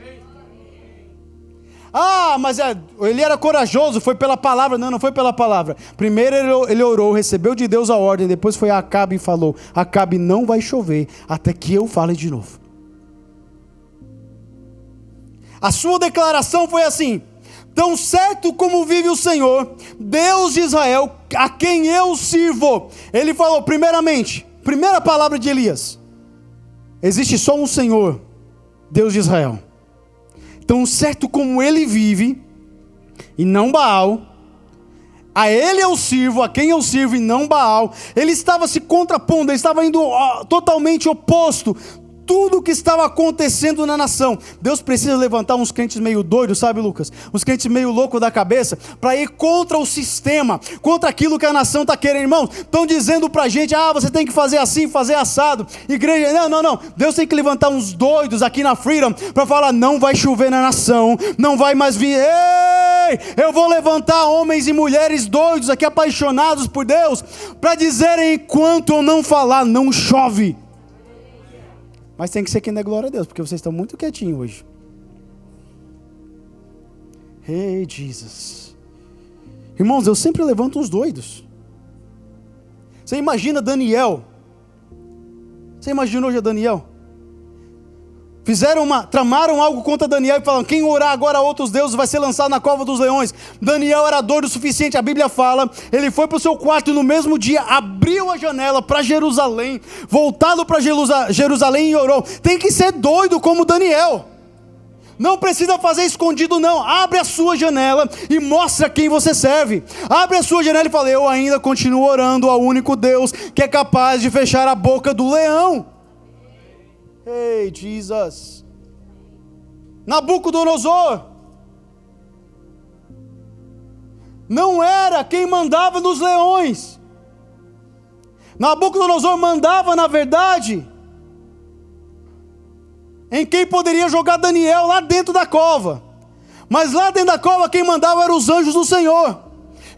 Ah, mas ele era corajoso, foi pela palavra. Não foi pela palavra. Primeiro ele orou, recebeu de Deus a ordem, depois foi a Acabe e falou: Acabe, não vai chover até que eu fale de novo. A sua declaração foi assim: tão certo como vive o Senhor, Deus de Israel, a quem eu sirvo. Ele falou primeiramente, primeira palavra de Elias: existe só um Senhor, Deus de Israel. Tão certo como ele vive, e não Baal, a ele eu sirvo, a quem eu sirvo e não Baal. Ele estava se contrapondo, ele estava indo totalmente oposto. Tudo o que estava acontecendo na nação. Deus precisa levantar uns crentes meio doidos, sabe, Lucas? Uns crentes meio loucos da cabeça, para ir contra o sistema, contra aquilo que a nação está querendo. Irmãos, estão dizendo para a gente: você tem que fazer assim, fazer assado. Igreja, não. Deus tem que levantar uns doidos aqui na Freedom, para falar: não vai chover na nação, não vai mais vir. Ei, eu vou levantar homens e mulheres doidos aqui, apaixonados por Deus, para dizerem: enquanto eu não falar, não chove. Mas tem que ser quem dá glória a Deus, porque vocês estão muito quietinhos hoje. Hey, Jesus. Irmãos, eu sempre levanto uns doidos. Você imagina Daniel? Você imaginou já Daniel? Tramaram algo contra Daniel e falaram: quem orar agora a outros deuses vai ser lançado na cova dos leões. Daniel era doido o suficiente, a Bíblia fala, ele foi para o seu quarto e no mesmo dia abriu a janela para Jerusalém, voltado para Jerusalém e orou. Tem que ser doido como Daniel. Não precisa fazer escondido não, abre a sua janela e mostra quem você serve. Abre a sua janela e fala: eu ainda continuo orando ao único Deus que é capaz de fechar a boca do leão. Hey, Jesus. Nabucodonosor não era quem mandava nos leões. Nabucodonosor mandava, na verdade, em quem poderia jogar Daniel lá dentro da cova. Mas lá dentro da cova quem mandava eram os anjos do Senhor.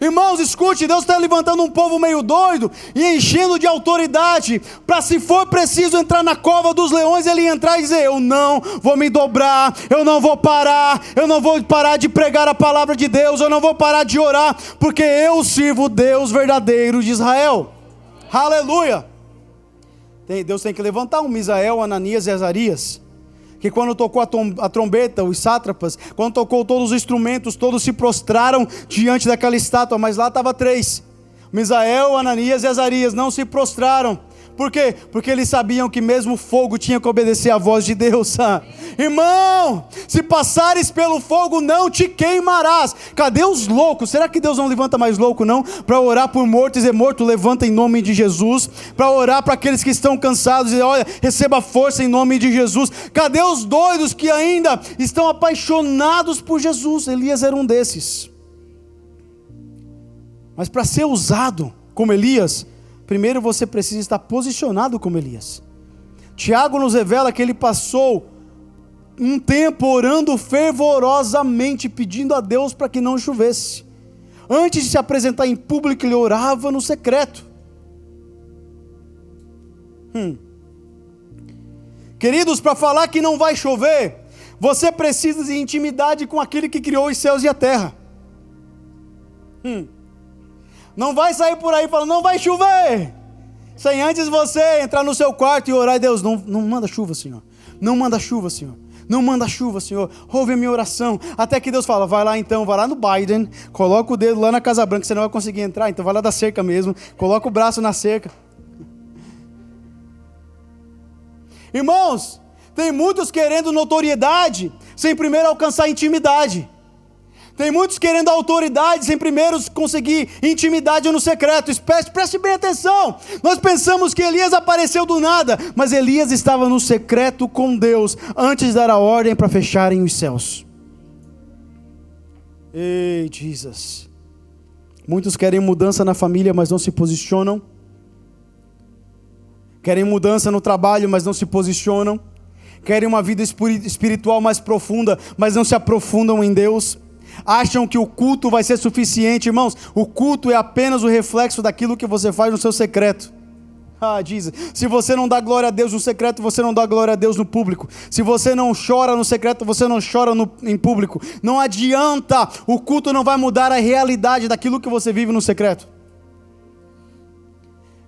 Irmãos, escute, Deus está levantando um povo meio doido e enchendo de autoridade, para se for preciso entrar na cova dos leões, ele entrar e dizer: eu não vou me dobrar, eu não vou parar de pregar a palavra de Deus, eu não vou parar de orar, porque eu sirvo o Deus verdadeiro de Israel. Aleluia. Deus tem que levantar um Misael, Ananias e Azarias, que quando tocou a trombeta, os sátrapas, quando tocou todos os instrumentos, todos se prostraram diante daquela estátua, mas lá estava 3, Misael, Ananias e Azarias, não se prostraram. Por quê? Porque eles sabiam que mesmo o fogo tinha que obedecer à voz de Deus. Irmão, se passares pelo fogo não te queimarás. Cadê os loucos? Será que Deus não levanta mais louco não? Para orar por mortos e morto, levanta em nome de Jesus. Para orar para aqueles que estão cansados e olha, receba força em nome de Jesus. Cadê os doidos que ainda estão apaixonados por Jesus? Elias era um desses. Mas para ser usado como Elias, primeiro você precisa estar posicionado como Elias. Tiago nos revela que ele passou um tempo orando fervorosamente, pedindo a Deus para que não chovesse. Antes de se apresentar em público, ele orava no secreto. Queridos, para falar que não vai chover, você precisa de intimidade com aquele que criou os céus e a terra. Não vai sair por aí falando, não vai chover, sem antes você entrar no seu quarto e orar, e Deus, não manda chuva, Senhor. Não manda chuva, Senhor. Não manda chuva, Senhor. Ouve a minha oração. Até que Deus fala, vai lá então, vai lá no Biden, coloca o dedo lá na Casa Branca, você não vai conseguir entrar, então vai lá da cerca mesmo, coloca o braço na cerca. Irmãos, tem muitos querendo notoriedade, sem primeiro alcançar intimidade. Tem muitos querendo autoridade, sem primeiro conseguir intimidade no secreto. Preste bem atenção. Nós pensamos que Elias apareceu do nada, mas Elias estava no secreto com Deus, antes de dar a ordem para fecharem os céus. Ei, Jesus. Muitos querem mudança na família, mas não se posicionam. Querem mudança no trabalho, mas não se posicionam. Querem uma vida espiritual mais profunda, mas não se aprofundam em Deus. Acham que o culto vai ser suficiente. Irmãos, o culto é apenas o reflexo daquilo que você faz no seu secreto. Jesus, se você não dá glória a Deus no secreto, você não dá glória a Deus no público. Se você não chora no secreto, você não chora em público. Não adianta, o culto não vai mudar a realidade daquilo que você vive no secreto.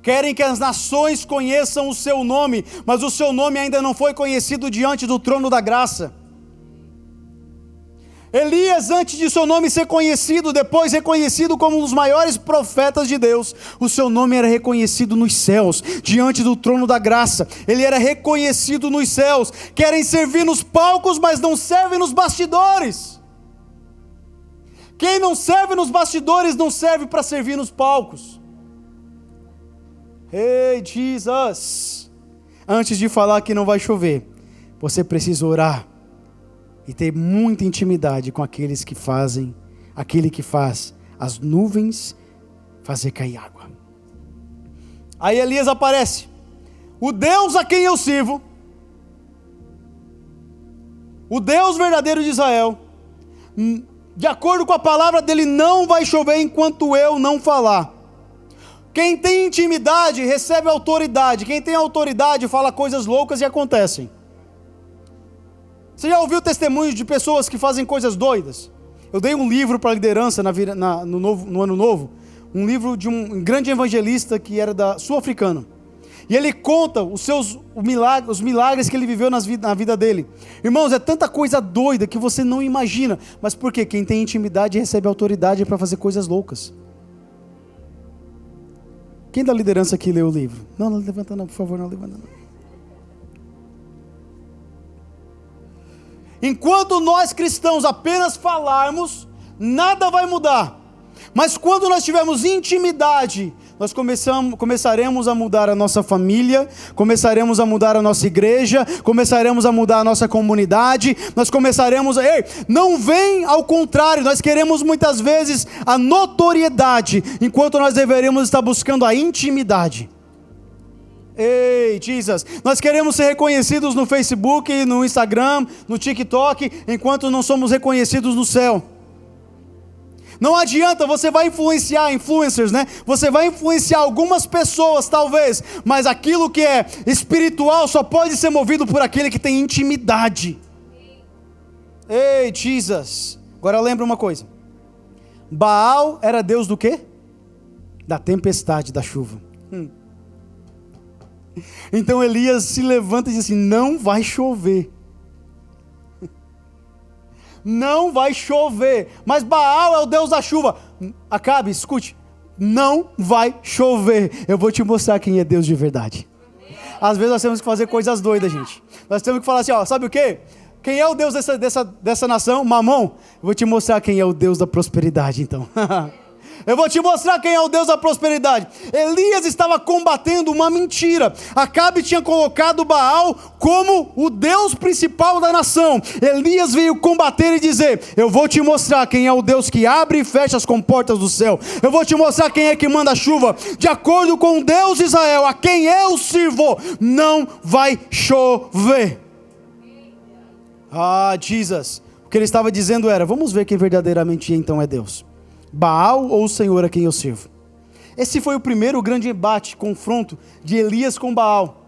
Querem que as nações conheçam o seu nome, mas o seu nome ainda não foi conhecido diante do trono da graça. Elias, antes de seu nome ser conhecido, depois reconhecido como um dos maiores profetas de Deus, o seu nome era reconhecido nos céus, diante do trono da graça. Ele era reconhecido nos céus. Querem servir nos palcos, mas não servem nos bastidores. Quem não serve nos bastidores, não serve para servir nos palcos. Ei, Jesus, antes de falar que não vai chover, você precisa orar e ter muita intimidade com aquele que faz as nuvens fazer cair água. Aí Elias aparece, o Deus a quem eu sirvo, o Deus verdadeiro de Israel, de acordo com a palavra dele, não vai chover enquanto eu não falar. Quem tem intimidade recebe autoridade. Quem tem autoridade fala coisas loucas e acontecem. Você já ouviu testemunhos de pessoas que fazem coisas doidas? Eu dei um livro para a liderança no ano novo. Um livro de um grande evangelista que era sul-africano. E ele conta os milagres que ele viveu na vida dele. Irmãos, é tanta coisa doida que você não imagina. Mas por quê? Quem tem intimidade recebe autoridade para fazer coisas loucas. Quem da liderança aqui leu o livro? Não levanta não, por favor, não levanta não. Enquanto nós cristãos apenas falarmos, nada vai mudar. Mas quando nós tivermos intimidade, nós começaremos a mudar a nossa família, começaremos a mudar a nossa igreja, começaremos a mudar a nossa comunidade, não vem ao contrário, nós queremos muitas vezes a notoriedade, enquanto nós deveríamos estar buscando a intimidade. Ei, Jesus, nós queremos ser reconhecidos no Facebook, no Instagram, no TikTok, enquanto não somos reconhecidos no céu. Não adianta, você vai influenciar influencers, né? Você vai influenciar algumas pessoas, talvez, mas aquilo que é espiritual só pode ser movido por aquele que tem intimidade. Ei, Jesus. Agora lembra uma coisa. Baal era deus do quê? Da tempestade, da chuva. Então Elias se levanta e diz assim, não vai chover. Não vai chover, mas Baal é o Deus da chuva. Acabe, escute, não vai chover. Eu vou te mostrar quem é Deus de verdade. Às vezes nós temos que fazer coisas doidas, gente. Nós temos que falar assim, ó, sabe o quê? Quem é o Deus dessa nação? Mamon. Eu vou te mostrar quem é o Deus da prosperidade, então. Eu vou te mostrar quem é o Deus da prosperidade. Elias estava combatendo uma mentira. Acabe tinha colocado Baal como o Deus principal da nação. Elias veio combater e dizer, eu vou te mostrar quem é o Deus que abre e fecha as comportas do céu. Eu vou te mostrar quem é que manda a chuva. De acordo com o Deus de Israel, a quem eu sirvo, não vai chover. Jesus. O que ele estava dizendo era, vamos ver quem verdadeiramente então é Deus. Baal ou o Senhor a quem eu sirvo? Esse foi o primeiro grande embate, confronto de Elias com Baal.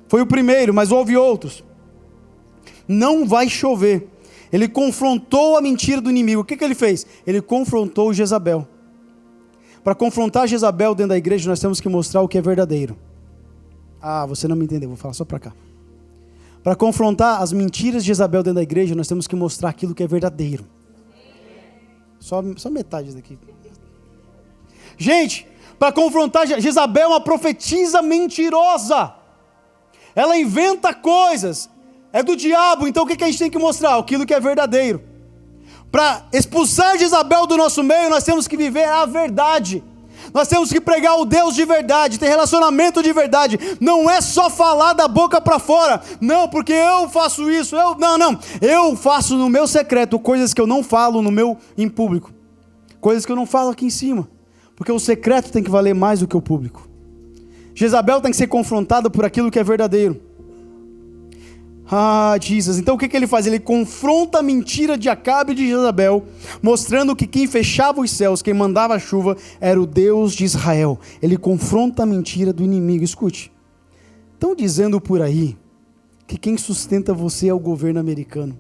Foi o primeiro, mas houve outros. Não vai chover. Ele confrontou a mentira do inimigo. O que ele fez? Ele confrontou Jezabel. Para confrontar Jezabel dentro da igreja, nós temos que mostrar o que é verdadeiro. Ah, você não me entendeu, vou falar só para cá. Para confrontar as mentiras de Jezabel dentro da igreja, nós temos que mostrar aquilo que é verdadeiro. Só metade daqui. Gente, para confrontar, Jezabel é uma profetisa mentirosa. Ela inventa coisas. É do diabo, então o que a gente tem que mostrar? Aquilo que é verdadeiro. Para expulsar Jezabel do nosso meio, nós temos que viver a verdade. Nós temos que pregar o Deus de verdade, ter relacionamento de verdade. Não é só falar da boca para fora. Não, porque eu faço isso. Não. Eu faço no meu secreto coisas que eu não falo em público. Coisas que eu não falo aqui em cima. Porque o secreto tem que valer mais do que o público. Jezabel tem que ser confrontada por aquilo que é verdadeiro. Ah, Jesus. Então o que ele faz? Ele confronta a mentira de Acabe e de Jezabel, mostrando que quem fechava os céus, quem mandava a chuva, era o Deus de Israel. Ele confronta a mentira do inimigo. Escute. Estão dizendo por aí que quem sustenta você é o governo americano.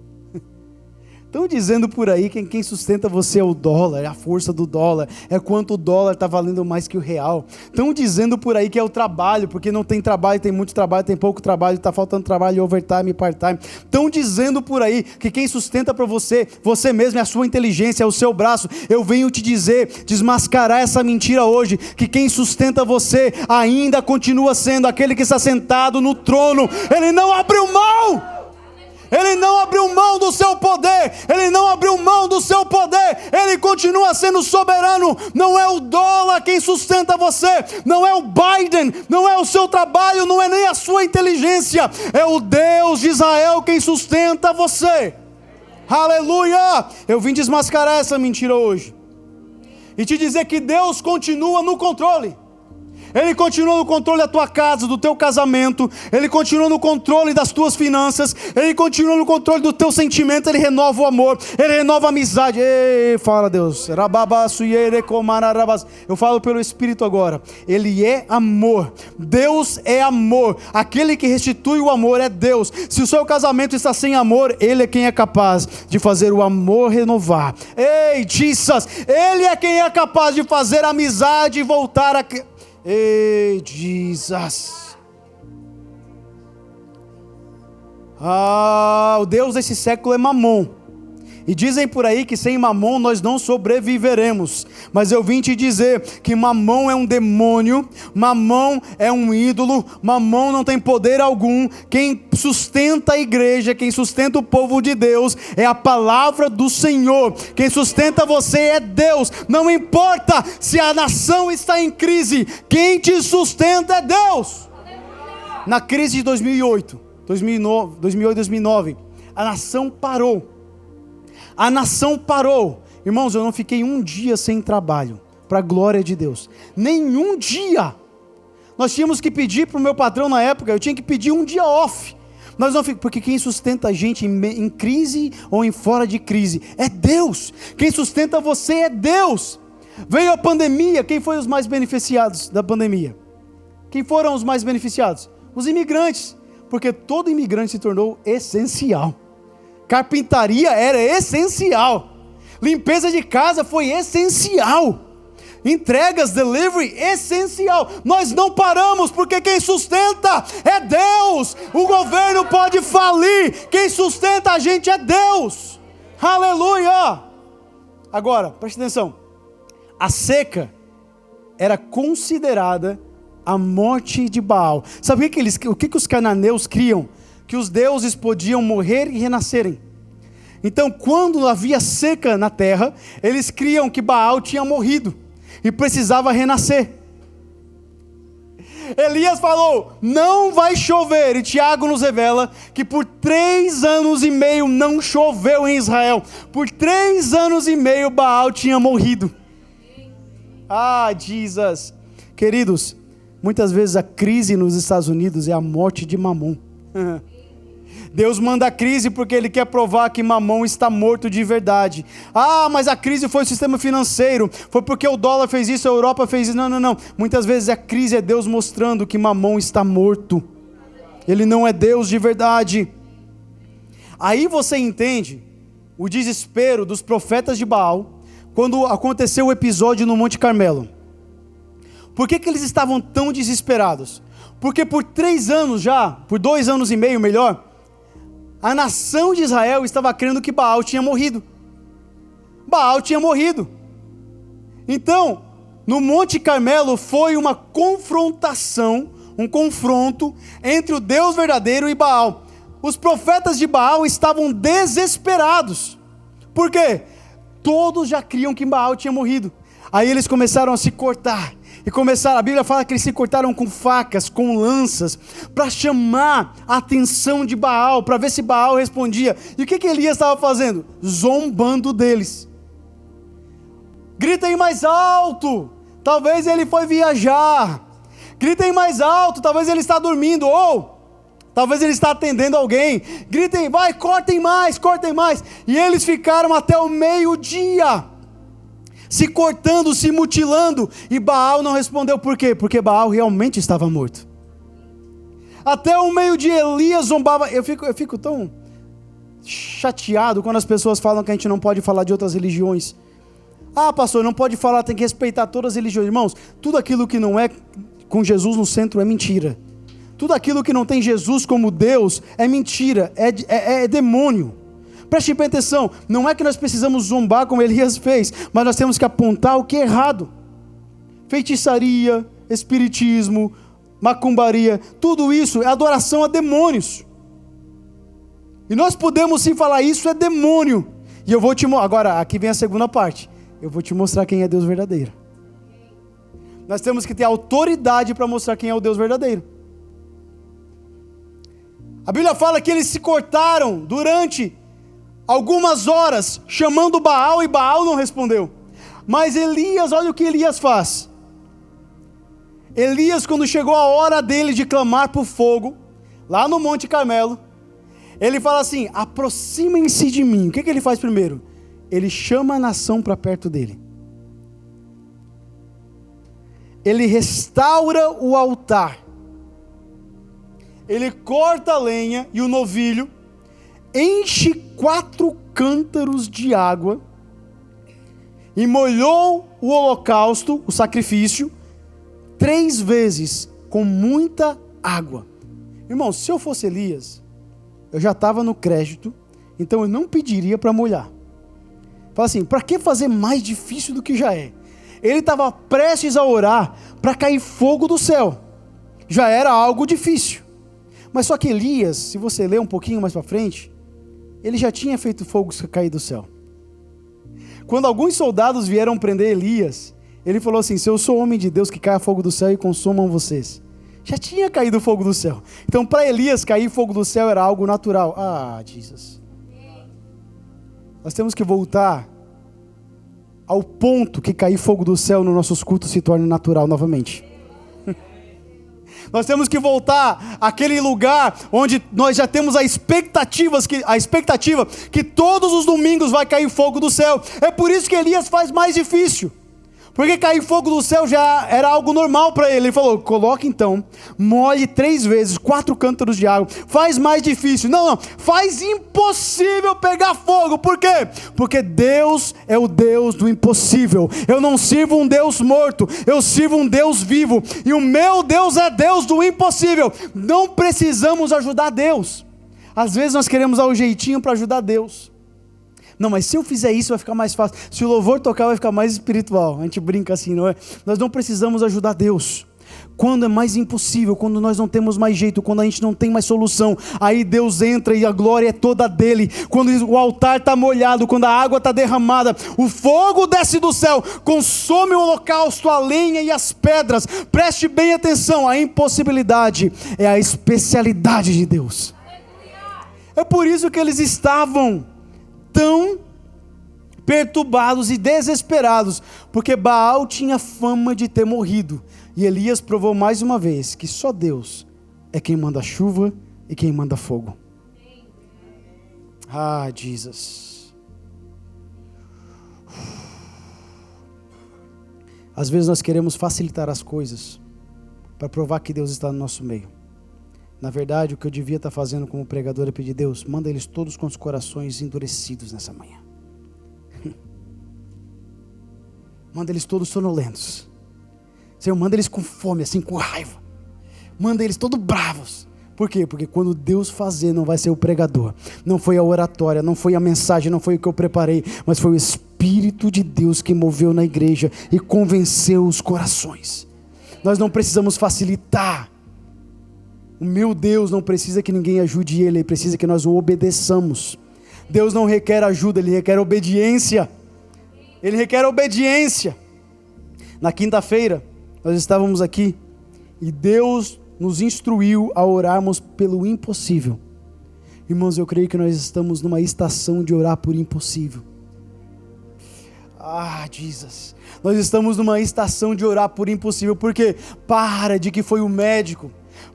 Estão dizendo por aí que quem sustenta você é o dólar, é a força do dólar, é quanto o dólar está valendo mais que o real. Estão dizendo por aí que é o trabalho, porque não tem trabalho, tem muito trabalho, tem pouco trabalho, está faltando trabalho, overtime, part-time. Estão dizendo por aí que quem sustenta para você mesmo é a sua inteligência, é o seu braço. Eu venho te dizer, desmascarar essa mentira hoje, que quem sustenta você ainda continua sendo aquele que está sentado no trono. Ele não abriu mão! Ele não abriu mão do seu poder, ele não abriu mão do seu poder, ele continua sendo soberano. Não é o dólar quem sustenta você, não é o Biden, não é o seu trabalho, não é nem a sua inteligência, é o Deus de Israel quem sustenta você. Aleluia! Eu vim desmascarar essa mentira hoje e te dizer que Deus continua no controle. Ele continua no controle da tua casa, do teu casamento. Ele continua no controle das tuas finanças. Ele continua no controle do teu sentimento. Ele renova o amor, ele renova a amizade. Ei, fala Deus. Eu falo pelo Espírito agora. Ele é amor. Deus é amor. Aquele que restitui o amor é Deus. Se o seu casamento está sem amor, Ele é quem é capaz de fazer o amor renovar. Ei, Jesus, Ele é quem é capaz de fazer a amizade voltar a... Ei, Jesus. O Deus desse século é Mamon. E dizem por aí que sem Mamon nós não sobreviveremos. Mas eu vim te dizer que Mamon é um demônio, Mamon é um ídolo, Mamon não tem poder algum. Quem sustenta a igreja, quem sustenta o povo de Deus é a palavra do Senhor. Quem sustenta você é Deus. Não importa se a nação está em crise, quem te sustenta é Deus. Na crise de 2008, 2009, a nação parou. A nação parou. Irmãos, eu não fiquei um dia sem trabalho, para a glória de Deus. Nenhum dia. Nós tínhamos que pedir para o meu patrão na época, eu tinha que pedir um dia off. Nós não ficamos, porque quem sustenta a gente em crise ou em fora de crise é Deus. Quem sustenta você é Deus. Veio a pandemia, quem foi os mais beneficiados da pandemia? Quem foram os mais beneficiados? Os imigrantes, porque todo imigrante se tornou essencial. Carpintaria era essencial. Limpeza de casa foi essencial. Entregas, delivery, essencial. Nós não paramos porque quem sustenta é Deus. O governo pode falir, quem sustenta a gente é Deus. Aleluia. Agora, preste atenção. A seca era considerada a morte de Baal. Sabe o que os cananeus criam? Que os deuses podiam morrer e renascerem. Então, quando havia seca na terra, eles criam que Baal tinha morrido e precisava renascer. Elias falou, não vai chover, e Tiago nos revela que por 3 anos e meio não choveu em Israel. Por 3 anos e meio Baal tinha morrido. Jesus. Queridos, muitas vezes a crise nos Estados Unidos é a morte de Mamon. Deus manda a crise porque Ele quer provar que Mamon está morto de verdade. Mas a crise foi o sistema financeiro, foi porque o dólar fez isso, a Europa fez isso. Não. Muitas vezes a crise é Deus mostrando que Mamon está morto. Ele não é Deus de verdade. Aí você entende o desespero dos profetas de Baal quando aconteceu o episódio no Monte Carmelo. Por que eles estavam tão desesperados? Porque por 3 anos já, por 2 anos e meio melhor, a nação de Israel estava crendo que Baal tinha morrido. Baal tinha morrido. Então, no Monte Carmelo foi uma confrontação, um confronto entre o Deus verdadeiro e Baal. Os profetas de Baal estavam desesperados. Por quê? Todos já criam que Baal tinha morrido. Aí eles começaram a se cortar. E começaram, a Bíblia fala que eles se cortaram com facas, com lanças, para chamar a atenção de Baal, para ver se Baal respondia. E o que Elias estava fazendo? Zombando deles. Gritem mais alto, talvez ele foi viajar. Gritem mais alto, talvez ele está dormindo, ou talvez ele está atendendo alguém. Gritem, vai, cortem mais, cortem mais. E eles ficaram até o meio-dia, se cortando, se mutilando, e Baal não respondeu. Por quê? Porque Baal realmente estava morto. Até o meio-dia Elias zombava. Eu fico tão chateado quando as pessoas falam que a gente não pode falar de outras religiões. Ah, pastor, não pode falar, tem que respeitar todas as religiões. Irmãos, tudo aquilo que não é com Jesus no centro é mentira. Tudo aquilo que não tem Jesus como Deus é mentira, é demônio. Preste bem atenção, não é que nós precisamos zombar como Elias fez, mas nós temos que apontar o que é errado. Feitiçaria, espiritismo, macumbaria, tudo isso é adoração a demônios. E nós podemos sim falar, isso é demônio. E eu vou te mostrar, agora aqui vem a segunda parte. Eu vou te mostrar quem é Deus verdadeiro. Nós temos que ter autoridade para mostrar quem é o Deus verdadeiro. A Bíblia fala que eles se cortaram durante algumas horas, chamando Baal, e Baal não respondeu. Mas Elias, olha o que Elias faz. Elias, quando chegou a hora dele de clamar por fogo, lá no Monte Carmelo, ele fala assim, aproximem-se de mim. O que ele faz primeiro? Ele chama a nação para perto dele. Ele restaura o altar. Ele corta a lenha e o novilho, enche 4 cântaros de água e molhou o holocausto, o sacrifício, 3 vezes com muita água. Irmão, se eu fosse Elias, eu já estava no crédito, então eu não pediria para molhar. Fala assim, para que fazer mais difícil do que já é? Ele estava prestes a orar para cair fogo do céu. Já era algo difícil. Mas só que Elias, se você ler um pouquinho mais para frente, ele já tinha feito fogo cair do céu. Quando alguns soldados vieram prender Elias, ele falou assim, se eu sou homem de Deus, que caia fogo do céu e consumam vocês. Já tinha caído fogo do céu. Então para Elias cair fogo do céu era algo natural. Ah, Jesus. Nós temos que voltar ao ponto que cair fogo do céu nos nossos cultos se torne natural novamente. Nós temos que voltar àquele lugar onde nós já temos a expectativa que todos os domingos vai cair fogo do céu. É por isso que Elias faz mais difícil. Porque cair fogo do céu já era algo normal para ele. Ele falou, coloque então, molhe 3 vezes, 4 cântaros de água. Faz mais difícil. Não, faz impossível pegar fogo. Por quê? Porque Deus é o Deus do impossível. Eu não sirvo um Deus morto, eu sirvo um Deus vivo. E o meu Deus é Deus do impossível. Não precisamos ajudar Deus. Às vezes nós queremos dar um jeitinho para ajudar Deus. Não, mas se eu fizer isso vai ficar mais fácil. Se o louvor tocar vai ficar mais espiritual. A gente brinca assim, não é? Nós não precisamos ajudar Deus. Quando é mais impossível, quando nós não temos mais jeito, quando a gente não tem mais solução, aí Deus entra e a glória é toda dele. Quando o altar está molhado, quando a água está derramada, o fogo desce do céu, consome o holocausto, a lenha e as pedras. Preste bem atenção, a impossibilidade é a especialidade de Deus. É por isso que eles estavam tão perturbados e desesperados, porque Baal tinha fama de ter morrido, e Elias provou mais uma vez que só Deus é quem manda chuva e quem manda fogo. Ah, Jesus. Às vezes nós queremos facilitar as coisas para provar que Deus está no nosso meio. Na verdade, o que eu devia estar fazendo como pregador é pedir: Deus, manda eles todos com os corações endurecidos nessa manhã. Manda eles todos sonolentos. Senhor, manda eles com fome, assim, com raiva. Manda eles todos bravos. Por quê? Porque quando Deus fazer, não vai ser o pregador, não foi a oratória, não foi a mensagem, não foi o que eu preparei, mas foi o Espírito de Deus que moveu na igreja e convenceu os corações. Nós não precisamos facilitar. O meu Deus não precisa que ninguém ajude Ele precisa que nós o obedeçamos. Deus não requer ajuda, Ele requer obediência. Ele requer obediência. Na quinta-feira, nós estávamos aqui e Deus nos instruiu a orarmos pelo impossível. Irmãos, eu creio que nós estamos numa estação de orar por impossível. Jesus. Nós estamos numa estação de orar por impossível, porque para de que foi o médico.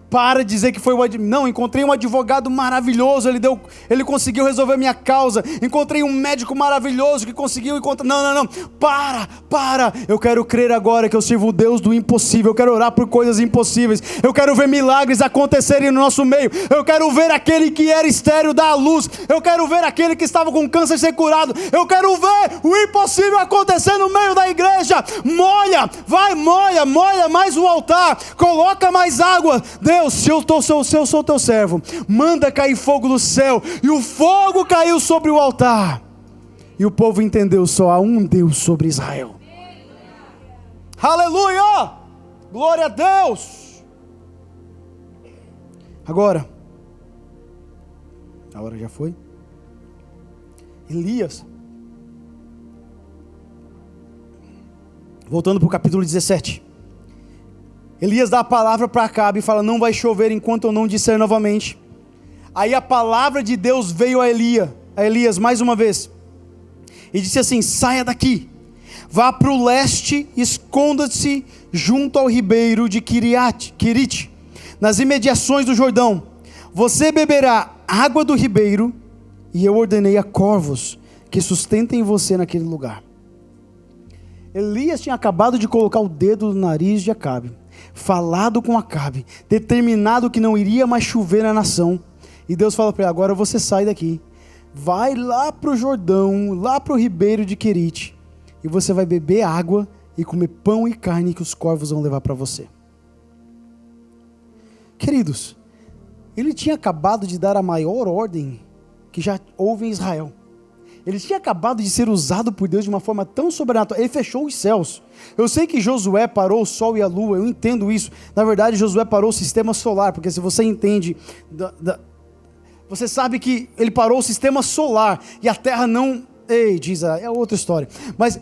Para de dizer que foi não, encontrei um advogado maravilhoso, ele conseguiu resolver minha causa. Encontrei um médico maravilhoso que conseguiu encontrar. Não. Para. Eu quero crer agora que eu sirvo o Deus do impossível. Eu quero orar por coisas impossíveis. Eu quero ver milagres acontecerem no nosso meio. Eu quero ver aquele que era estéril dar a luz. Eu quero ver aquele que estava com câncer ser curado. Eu quero ver o impossível acontecer no meio da igreja. Molha mais o altar. Coloca mais água. Deus, se eu sou teu servo, manda cair fogo do céu. E o fogo caiu sobre o altar. E o povo entendeu: só há um Deus sobre Israel. Aleluia! Glória a Deus! Agora, a hora já foi. Elias, voltando para o capítulo 17. Elias dá a palavra para Acabe e fala: não vai chover enquanto eu não disser novamente. Aí a palavra de Deus veio a Elias mais uma vez, e disse assim: saia daqui, vá para o leste, esconda-se junto ao ribeiro de Querite, nas imediações do Jordão. Você beberá água do ribeiro, e eu ordenei a corvos que sustentem você naquele lugar. Elias tinha acabado de colocar o dedo no nariz de Acabe, falado com Acabe, determinado que não iria mais chover na nação. E Deus fala para ele: agora você sai daqui, vai lá para o Jordão, lá para o ribeiro de Querite, e você vai beber água e comer pão e carne que os corvos vão levar para você. Queridos, ele tinha acabado de dar a maior ordem que já houve em Israel. Ele tinha acabado de ser usado por Deus de uma forma tão sobrenatural. Ele fechou os céus. Eu sei que Josué parou o sol e a lua, eu entendo isso. Na verdade, Josué parou o sistema solar, porque se você entende, você sabe que ele parou o sistema solar e a terra não... é outra história. Mas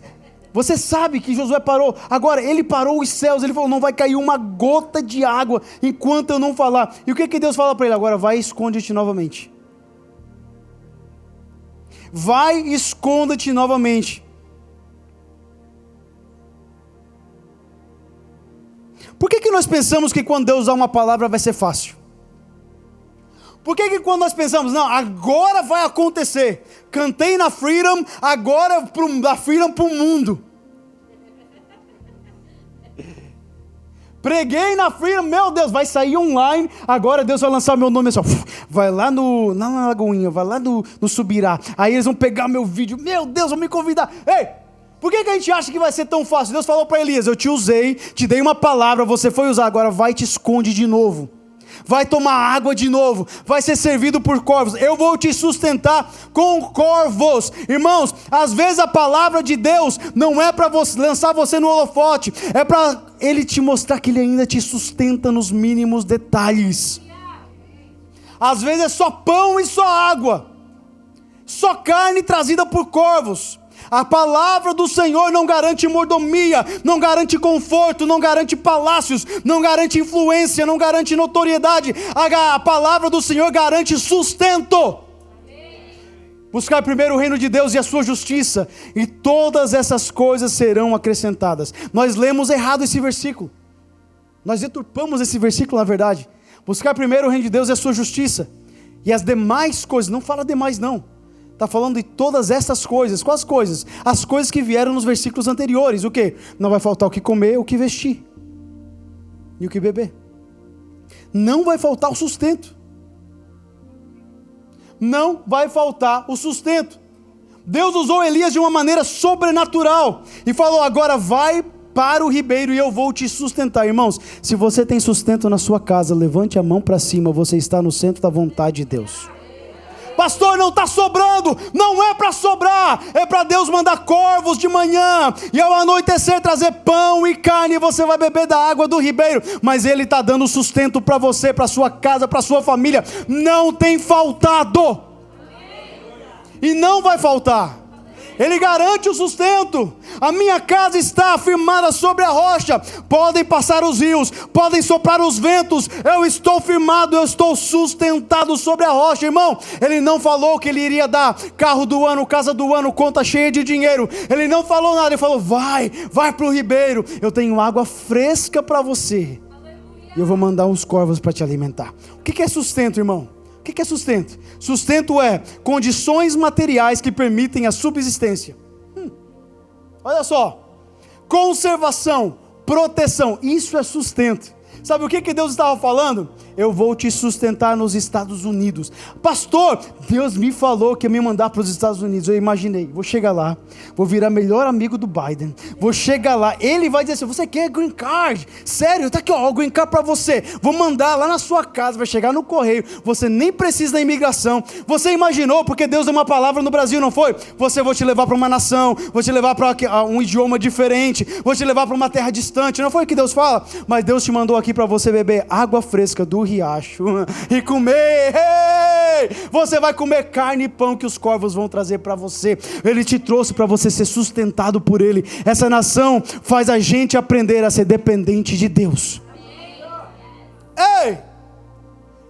você sabe que Josué parou. Agora, ele parou os céus, ele falou: não vai cair uma gota de água enquanto eu não falar. E o que Deus fala para ele? Agora vai e esconde-te novamente. Vai e esconda-te novamente. Por que nós pensamos que quando Deus dá uma palavra vai ser fácil? Por que quando nós pensamos: não, agora vai acontecer, cantei na Freedom, agora da Freedom para o mundo, preguei na Freedom, meu Deus, vai sair online, agora Deus vai lançar meu nome assim, vai lá na Lagoinha, vai lá no Subirá, aí eles vão pegar meu vídeo, meu Deus, vão me convidar. Ei, por que a gente acha que vai ser tão fácil? Deus falou para Elias: eu te usei, te dei uma palavra, você foi usar, agora vai e te esconde de novo. Vai tomar água de novo, vai ser servido por corvos, eu vou te sustentar com corvos. Irmãos, às vezes a palavra de Deus não é para lançar você no holofote, é para Ele te mostrar que Ele ainda te sustenta nos mínimos detalhes. Às vezes é só pão e só água, só carne trazida por corvos. A palavra do Senhor não garante mordomia, não garante conforto, não garante palácios, não garante influência, não garante notoriedade. A palavra do Senhor garante sustento. Buscar primeiro o reino de Deus e a sua justiça, e todas essas coisas serão acrescentadas. Nós lemos errado esse versículo. Nós deturpamos esse versículo, na verdade. Buscar primeiro o reino de Deus e a sua justiça, e as demais coisas, não fala demais não. Está falando de todas essas coisas. Quais coisas? As coisas que vieram nos versículos anteriores. O quê? Não vai faltar o que comer, o que vestir e o que beber. não vai faltar o sustento. Não vai faltar o sustento. Deus usou Elias de uma maneira sobrenatural e falou: agora vai para o ribeiro e eu vou te sustentar. Irmãos, se você tem sustento na sua casa, levante a mão para cima, você está no centro da vontade de Deus. Pastor, não está sobrando. Não é para sobrar, é para Deus mandar corvos de manhã e ao anoitecer trazer pão e carne, e você vai beber da água do ribeiro. Mas Ele está dando sustento para você, para sua casa, para sua família. Não tem faltado e não vai faltar. Ele garante o sustento. A minha casa está firmada sobre a rocha. Podem passar os rios, podem soprar os ventos, eu estou firmado, eu estou sustentado sobre a rocha. Irmão, Ele não falou que Ele iria dar carro do ano, casa do ano, conta cheia de dinheiro. Ele não falou nada, Ele falou: vai para o ribeiro, eu tenho água fresca para você, e eu vou mandar uns corvos para te alimentar. O que é sustento, irmão? O que é sustento? Sustento é condições materiais que permitem a subsistência. Olha só, conservação, proteção, isso é sustento. Sabe o que Deus estava falando? Eu vou te sustentar nos Estados Unidos. Pastor, Deus me falou que ia me mandar para os Estados Unidos. Eu imaginei, vou chegar lá, vou virar melhor amigo do Biden, vou chegar lá, ele vai dizer assim: você quer green card? Sério, tá aqui ó, o green card para você, vou mandar lá na sua casa, vai chegar no correio, você nem precisa da imigração. Você imaginou, porque Deus deu uma palavra no Brasil, não foi? Vou te levar para uma nação, vou te levar para um idioma diferente, vou te levar para uma terra distante, não foi o que Deus fala? Mas Deus te mandou aqui para você beber água fresca do riacho e comer. Você vai comer carne e pão que os corvos vão trazer para você. Ele te trouxe para você ser sustentado por Ele. Essa nação faz a gente aprender a ser dependente de Deus. Ei!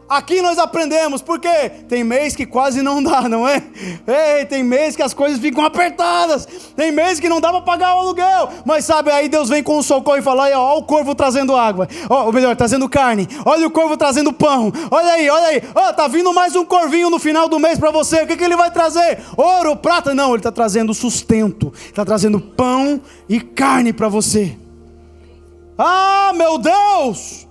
Aqui nós aprendemos, porque tem mês que quase não dá, não é? Ei, tem mês que as coisas ficam apertadas, tem mês que não dá para pagar o aluguel, mas sabe, aí Deus vem com o socorro e fala: olha o corvo trazendo água, ou melhor, trazendo carne, olha o corvo trazendo pão, olha aí, tá vindo mais um corvinho no final do mês para você. O que ele vai trazer? Ouro, prata? Não, ele está trazendo sustento, está trazendo pão e carne para você. Ah, meu Deus!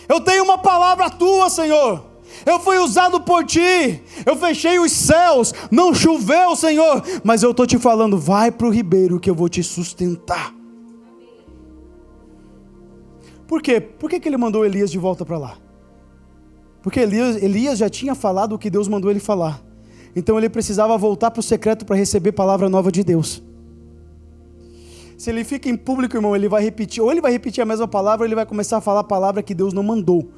Eu tenho uma palavra tua, Senhor. Eu fui usado por ti. Eu fechei os céus. Não choveu, Senhor. Mas eu estou te falando: vai para o ribeiro que eu vou te sustentar. Por quê? Por que ele mandou Elias de volta para lá? Porque Elias já tinha falado o que Deus mandou ele falar. Então ele precisava voltar para o secreto para receber palavra nova de Deus. Se ele fica em público, irmão, ele vai repetir, ou ele vai repetir a mesma palavra, ou ele vai começar a falar a palavra que Deus não mandou.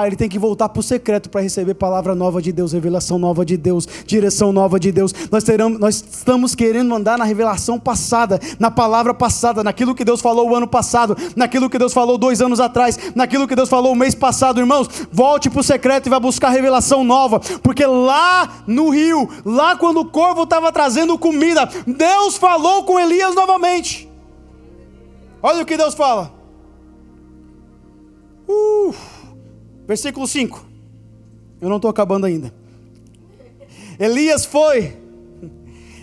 Ele tem que voltar para o secreto para receber palavra nova de Deus, revelação nova de Deus, direção nova de Deus. Nós estamos querendo andar na revelação passada, na palavra passada, naquilo que Deus falou o ano passado, naquilo que Deus falou 2 anos atrás, naquilo que Deus falou o mês passado. Irmãos, volte para o secreto e vai buscar revelação nova, porque lá no rio, lá quando o corvo estava trazendo comida, Deus falou com Elias novamente. Olha o que Deus fala. Versículo 5. Eu não estou acabando ainda. Elias foi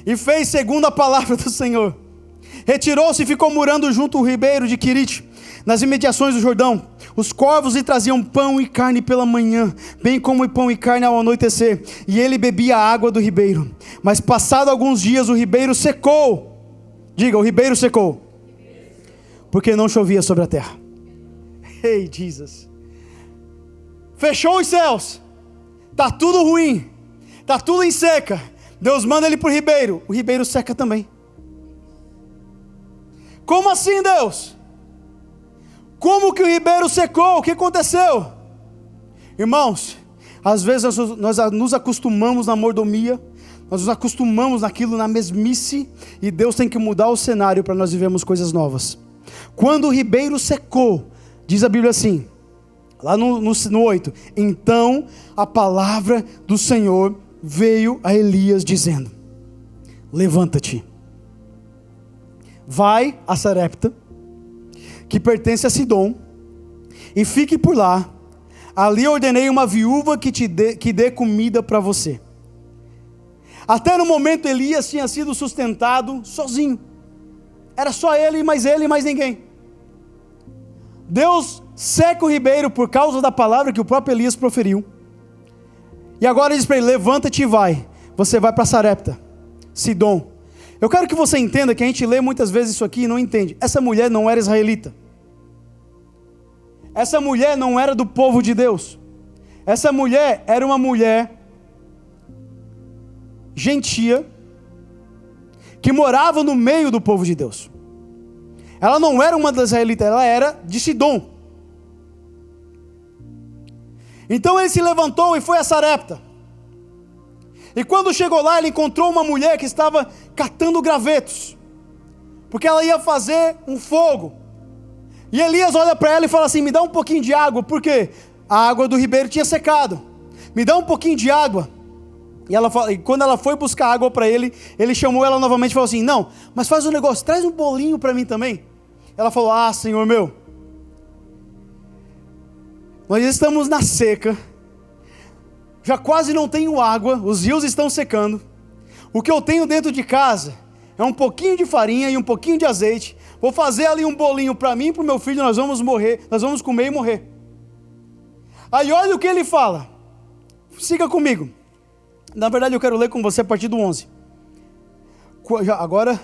e fez segundo a palavra do Senhor. Retirou-se e ficou morando junto ao ribeiro de Querite, nas imediações do Jordão. Os corvos lhe traziam pão e carne pela manhã, bem como pão e carne ao anoitecer, e ele bebia a água do ribeiro. Mas passado alguns dias o ribeiro secou. Diga, o ribeiro secou, porque não chovia sobre a terra. Hey, Jesus. Fechou os céus, está tudo ruim, está tudo em seca. Deus manda ele para o ribeiro seca também. Como assim, Deus? Como que o ribeiro secou? O que aconteceu? Irmãos, às vezes nós nos acostumamos na mordomia, nós nos acostumamos naquilo, na mesmice, e Deus tem que mudar o cenário para nós vivermos coisas novas. Quando o ribeiro secou, diz a Bíblia assim, lá no 8, então a palavra do Senhor veio a Elias dizendo: levanta-te, vai a Sarepta, que pertence a Sidom, e fique por lá. Ali ordenei uma viúva que dê comida para você. Até no momento Elias tinha sido sustentado sozinho. Era só ele e mais ninguém. Deus seca o ribeiro por causa da palavra que o próprio Elias proferiu. E agora diz para ele: levanta-te e vai. Você vai para Sarepta, Sidom. Eu quero que você entenda que a gente lê muitas vezes isso aqui e não entende. Essa mulher não era israelita. Essa mulher não era do povo de Deus. Essa mulher era uma mulher gentia, que morava no meio do povo de Deus. Ela não era uma das israelitas, ela era de Sidom. Então ele se levantou e foi a Sarepta. E quando chegou lá, ele encontrou uma mulher que estava catando gravetos, porque ela ia fazer um fogo. E Elias olha para ela e fala assim: me dá um pouquinho de água, porque a água do ribeiro tinha secado. Me dá um pouquinho de água. E quando ela foi buscar água para ele, ele chamou ela novamente e falou assim: não, mas faz um negócio, traz um bolinho para mim também. Ela falou: ah, Senhor meu, nós estamos na seca, já quase não tenho água, os rios estão secando. O que eu tenho dentro de casa é um pouquinho de farinha e um pouquinho de azeite. Vou fazer ali um bolinho para mim e para o meu filho, nós vamos comer e morrer. Aí olha o que ele fala, siga comigo. Na verdade eu quero ler com você a partir do 11. Agora,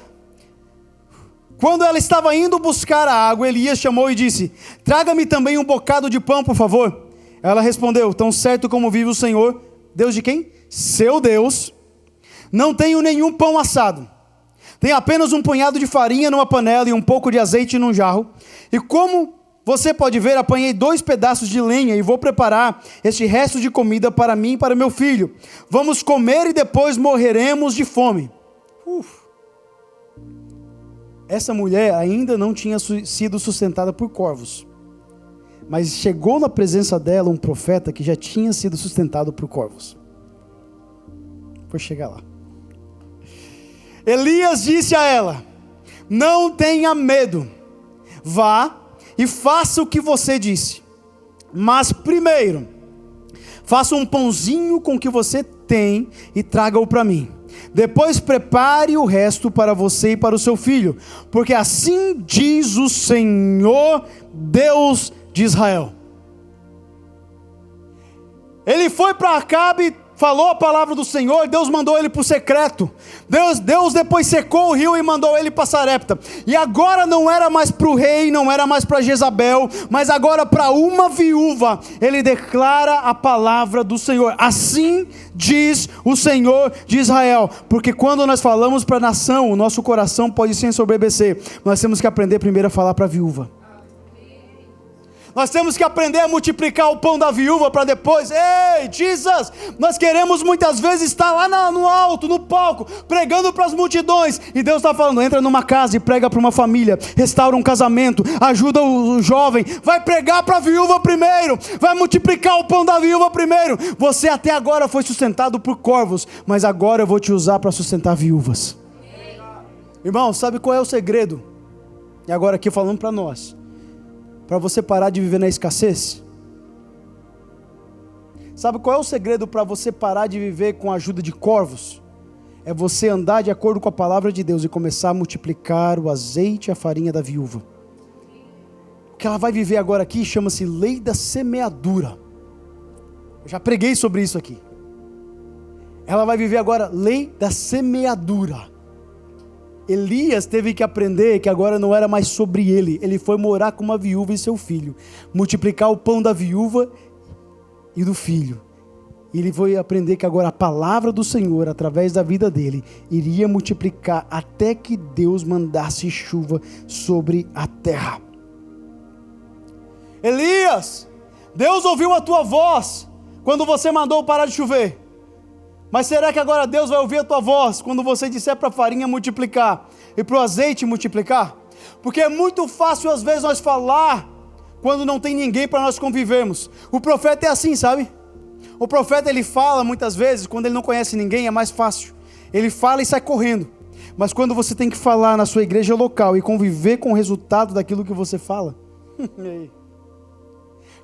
quando ela estava indo buscar a água, Elias chamou e disse: traga-me também um bocado de pão, por favor. Ela respondeu: tão certo como vive o Senhor, Deus de quem? Seu Deus, não tenho nenhum pão assado. Tenho apenas um punhado de farinha numa panela e um pouco de azeite num jarro. E como você pode ver, apanhei 2 pedaços de lenha e vou preparar este resto de comida para mim e para meu filho. Vamos comer e depois morreremos de fome. Essa mulher ainda não tinha sido sustentada por corvos, mas chegou na presença dela um profeta que já tinha sido sustentado por corvos. Vou chegar lá. Elias disse a ela: não tenha medo, vá e faça o que você disse, mas primeiro faça um pãozinho com o que você tem e traga-o para mim. Depois prepare o resto para você e para o seu filho, porque assim diz o Senhor, Deus de Israel. Ele foi para Acabe, falou a palavra do Senhor, Deus mandou ele para o secreto. Deus depois secou o rio e mandou ele para Sarepta. E agora não era mais para o rei, não era mais para Jezabel, mas agora para uma viúva. Ele declara a palavra do Senhor. Assim diz o Senhor de Israel. Porque quando nós falamos para a nação, o nosso coração pode se ensoberbecer. Nós temos que aprender primeiro a falar para a viúva. Nós temos que aprender a multiplicar o pão da viúva para depois. Ei, Jesus, nós queremos muitas vezes estar lá no alto, no palco, pregando para as multidões. E Deus está falando: entra numa casa e prega para uma família, restaura um casamento, ajuda o jovem. Vai pregar para a viúva primeiro, vai multiplicar o pão da viúva primeiro. Você até agora foi sustentado por corvos, mas agora eu vou te usar para sustentar viúvas. Irmão, sabe qual é o segredo? E agora aqui falando para nós, para você parar de viver na escassez? Sabe qual é o segredo para você parar de viver com a ajuda de corvos? É você andar de acordo com a palavra de Deus e começar a multiplicar o azeite e a farinha da viúva. O que ela vai viver agora aqui chama-se lei da semeadura. Eu já preguei sobre isso aqui. Ela vai viver agora lei da semeadura. Elias teve que aprender que agora não era mais sobre ele. Ele foi morar com uma viúva e seu filho, multiplicar o pão da viúva e do filho. E ele foi aprender que agora a palavra do Senhor, através da vida dele, iria multiplicar até que Deus mandasse chuva sobre a terra. Elias, Deus ouviu a tua voz quando você mandou parar de chover. Mas será que agora Deus vai ouvir a tua voz quando você disser para a farinha multiplicar e para o azeite multiplicar? Porque é muito fácil às vezes nós falar quando não tem ninguém para nós convivermos. O profeta é assim, sabe? O profeta ele fala muitas vezes quando ele não conhece ninguém, é mais fácil. Ele fala e sai correndo. Mas quando você tem que falar na sua igreja local e conviver com o resultado daquilo que você fala,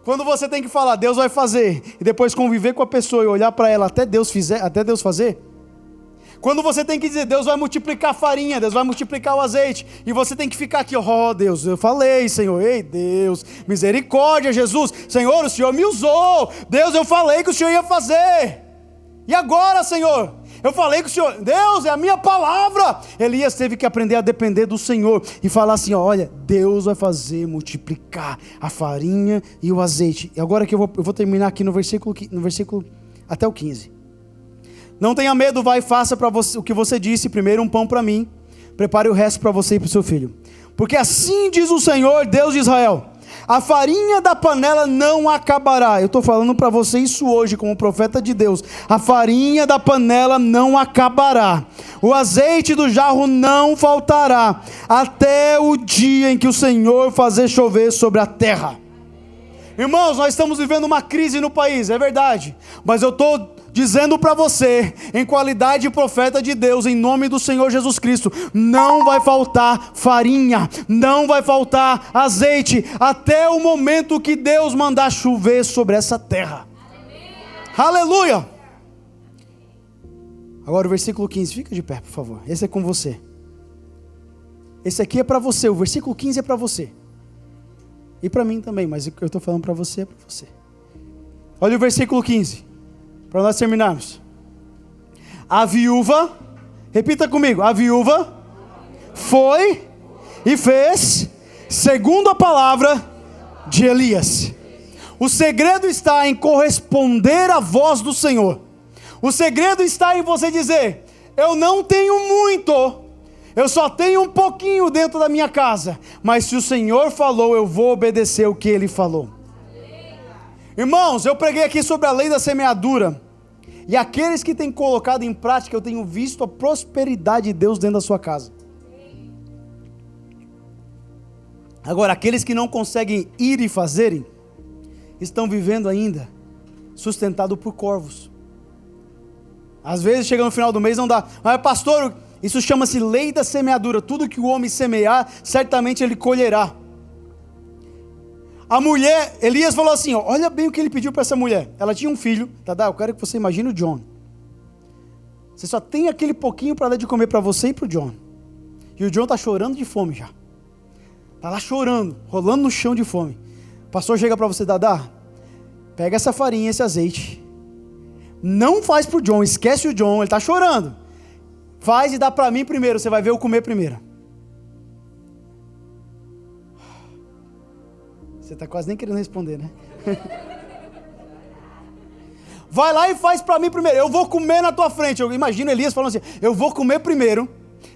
quando você tem que falar, Deus vai fazer, e depois conviver com a pessoa e olhar para ela até Deus fazer. Quando você tem que dizer, Deus vai multiplicar a farinha, Deus vai multiplicar o azeite, e você tem que ficar aqui, Deus, eu falei, Senhor, ei Deus, misericórdia, Jesus, Senhor, o Senhor me usou, Deus, eu falei que o Senhor ia fazer, e agora, Senhor? Eu falei que o Senhor, Deus, é a minha palavra. Elias teve que aprender a depender do Senhor e falar assim, olha, Deus vai fazer multiplicar a farinha e o azeite. E agora que eu vou terminar aqui no versículo até o 15. Não tenha medo, vai e faça para você o que você disse, primeiro um pão para mim, prepare o resto para você e para o seu filho. Porque assim diz o Senhor, Deus de Israel, a farinha da panela não acabará. Eu estou falando para você isso hoje como profeta de Deus. A farinha da panela não acabará. O azeite do jarro não faltará. Até o dia em que o Senhor fazer chover sobre a terra. Irmãos, nós estamos vivendo uma crise no país, é verdade. Mas eu estou dizendo para você, em qualidade de profeta de Deus, em nome do Senhor Jesus Cristo, não vai faltar farinha, não vai faltar azeite, até o momento que Deus mandar chover sobre essa terra. Aleluia! Agora o versículo 15, fica de pé, por favor. Esse é com você. Esse aqui é para você, o versículo 15 é para você. E para mim também, mas eu estou falando para você, é para você. Olha o versículo 15. Para nós terminarmos. A viúva, repita comigo, a viúva foi e fez segundo a palavra de Elias. O segredo está em corresponder à voz do Senhor. O segredo está em você dizer, eu não tenho muito, eu só tenho um pouquinho dentro da minha casa, mas se o Senhor falou, eu vou obedecer o que Ele falou. Irmãos, eu preguei aqui sobre a lei da semeadura, e aqueles que têm colocado em prática, eu tenho visto a prosperidade de Deus dentro da sua casa. Agora, aqueles que não conseguem ir e fazerem, estão vivendo ainda, sustentado por corvos. Às vezes chega no final do mês, não dá, mas pastor, isso chama-se lei da semeadura, tudo que o homem semear, certamente ele colherá. A mulher, Elias falou assim, olha bem o que ele pediu para essa mulher. Ela tinha um filho, Dada, eu quero que você imagine o John. Você só tem aquele pouquinho para dar de comer para você e para o John. E o John está chorando de fome já. Está lá chorando, rolando no chão de fome. O pastor chega para você, Dada, pega essa farinha, esse azeite. Não faz para o John, esquece o John, ele está chorando. Faz e dá para mim primeiro, você vai ver eu comer primeiro. Você está quase nem querendo responder, né? Vai lá e faz para mim primeiro. Eu vou comer na tua frente. Eu imagino Elias falando assim, eu vou comer primeiro.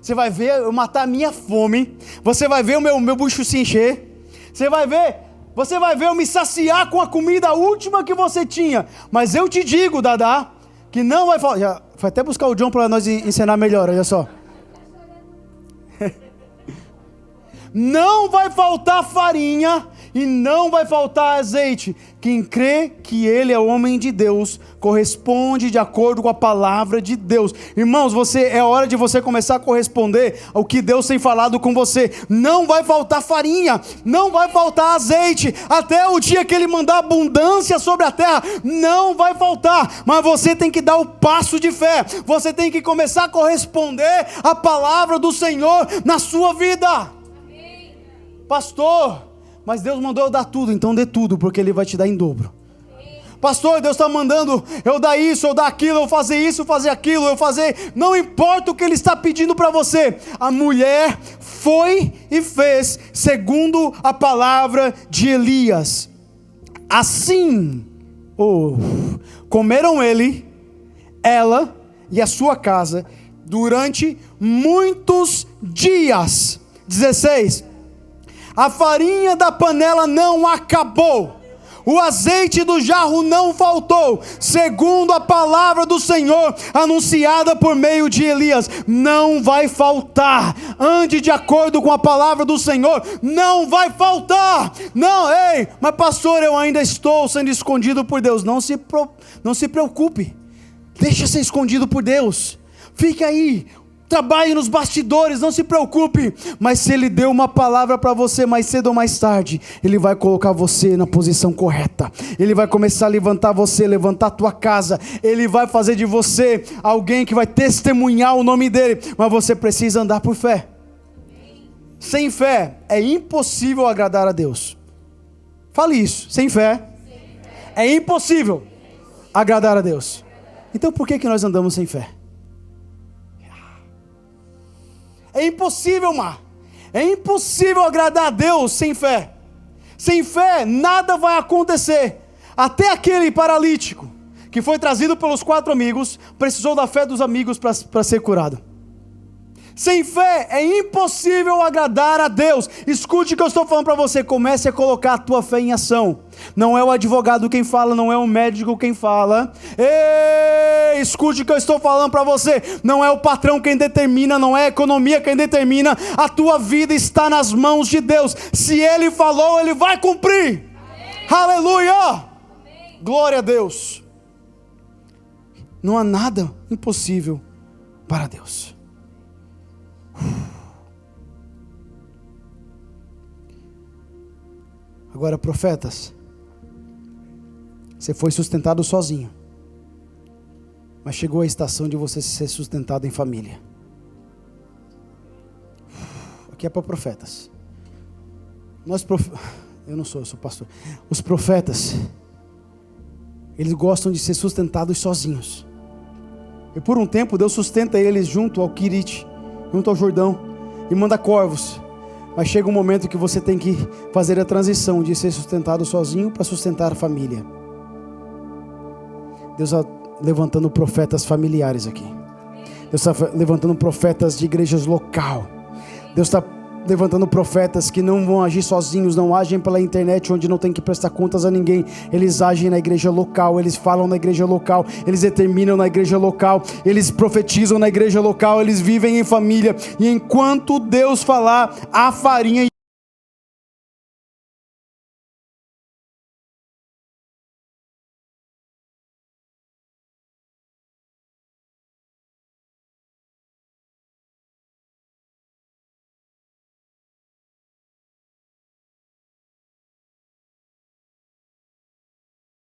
Você vai ver eu matar a minha fome. Você vai ver o meu bucho se encher. Você vai ver eu me saciar com a comida última que você tinha. Mas eu te digo, Dada, que não vai faltar. Já foi até buscar o John para nós ensinar melhor, olha só. Não vai faltar farinha e não vai faltar azeite. Quem crê que ele é homem de Deus, corresponde de acordo com a palavra de Deus. Irmãos, é hora de você começar a corresponder ao que Deus tem falado com você. Não vai faltar farinha, não vai faltar azeite, até o dia que ele mandar abundância sobre a terra, não vai faltar, mas você tem que dar o passo de fé, você tem que começar a corresponder à palavra do Senhor na sua vida. Pastor, mas Deus mandou eu dar tudo, então dê tudo, porque Ele vai te dar em dobro. Pastor, Deus está mandando eu dar isso, eu dar aquilo, eu fazer isso, eu fazer aquilo, eu fazer... Não importa o que Ele está pedindo para você. A mulher foi e fez segundo a palavra de Elias. Assim, comeram ela e a sua casa durante muitos dias. 16. A farinha da panela não acabou, o azeite do jarro não faltou, segundo a palavra do Senhor, anunciada por meio de Elias. Não vai faltar, ande de acordo com a palavra do Senhor, não vai faltar. Não, mas pastor, eu ainda estou sendo escondido por Deus. Não se preocupe, deixa ser escondido por Deus, fique aí. Trabalhe nos bastidores, não se preocupe. Mas se Ele deu uma palavra para você mais cedo ou mais tarde, Ele vai colocar você na posição correta. Ele vai começar a levantar você, levantar a tua casa. Ele vai fazer de você alguém que vai testemunhar o nome dEle. Mas você precisa andar por fé. Sem fé é impossível agradar a Deus. Fale isso, sem fé é impossível agradar a Deus. Então por que nós andamos sem fé? É impossível, Mar. É impossível agradar a Deus sem fé. Sem fé, nada vai acontecer. Até aquele paralítico, que foi trazido pelos 4 amigos, precisou da fé dos amigos para ser curado. Sem fé, é impossível agradar a Deus. Escute o que eu estou falando para você. Comece a colocar a tua fé em ação. Não é o advogado quem fala, não é o médico quem fala. Ei, escute o que eu estou falando para você. Não é o patrão quem determina, não é a economia quem determina. A tua vida está nas mãos de Deus. Se Ele falou, Ele vai cumprir. Amém. Aleluia! Amém. Glória a Deus. Não há nada impossível para Deus. Agora, profetas, você foi sustentado sozinho, mas chegou a estação de você ser sustentado em família. Aqui é para profetas. Eu sou pastor. Os profetas, eles gostam de ser sustentados sozinhos. E por um tempo Deus sustenta eles junto ao Quirite, junto ao Jordão, e manda corvos. Mas chega um momento que você tem que fazer a transição de ser sustentado sozinho para sustentar a família. Deus está levantando profetas familiares aqui. Deus está levantando profetas de igrejas local. Deus está levantando profetas que não vão agir sozinhos, não agem pela internet onde não tem que prestar contas a ninguém. Eles agem na igreja local, eles falam na igreja local, eles determinam na igreja local, eles profetizam na igreja local, eles vivem em família. E enquanto Deus falar, há farinha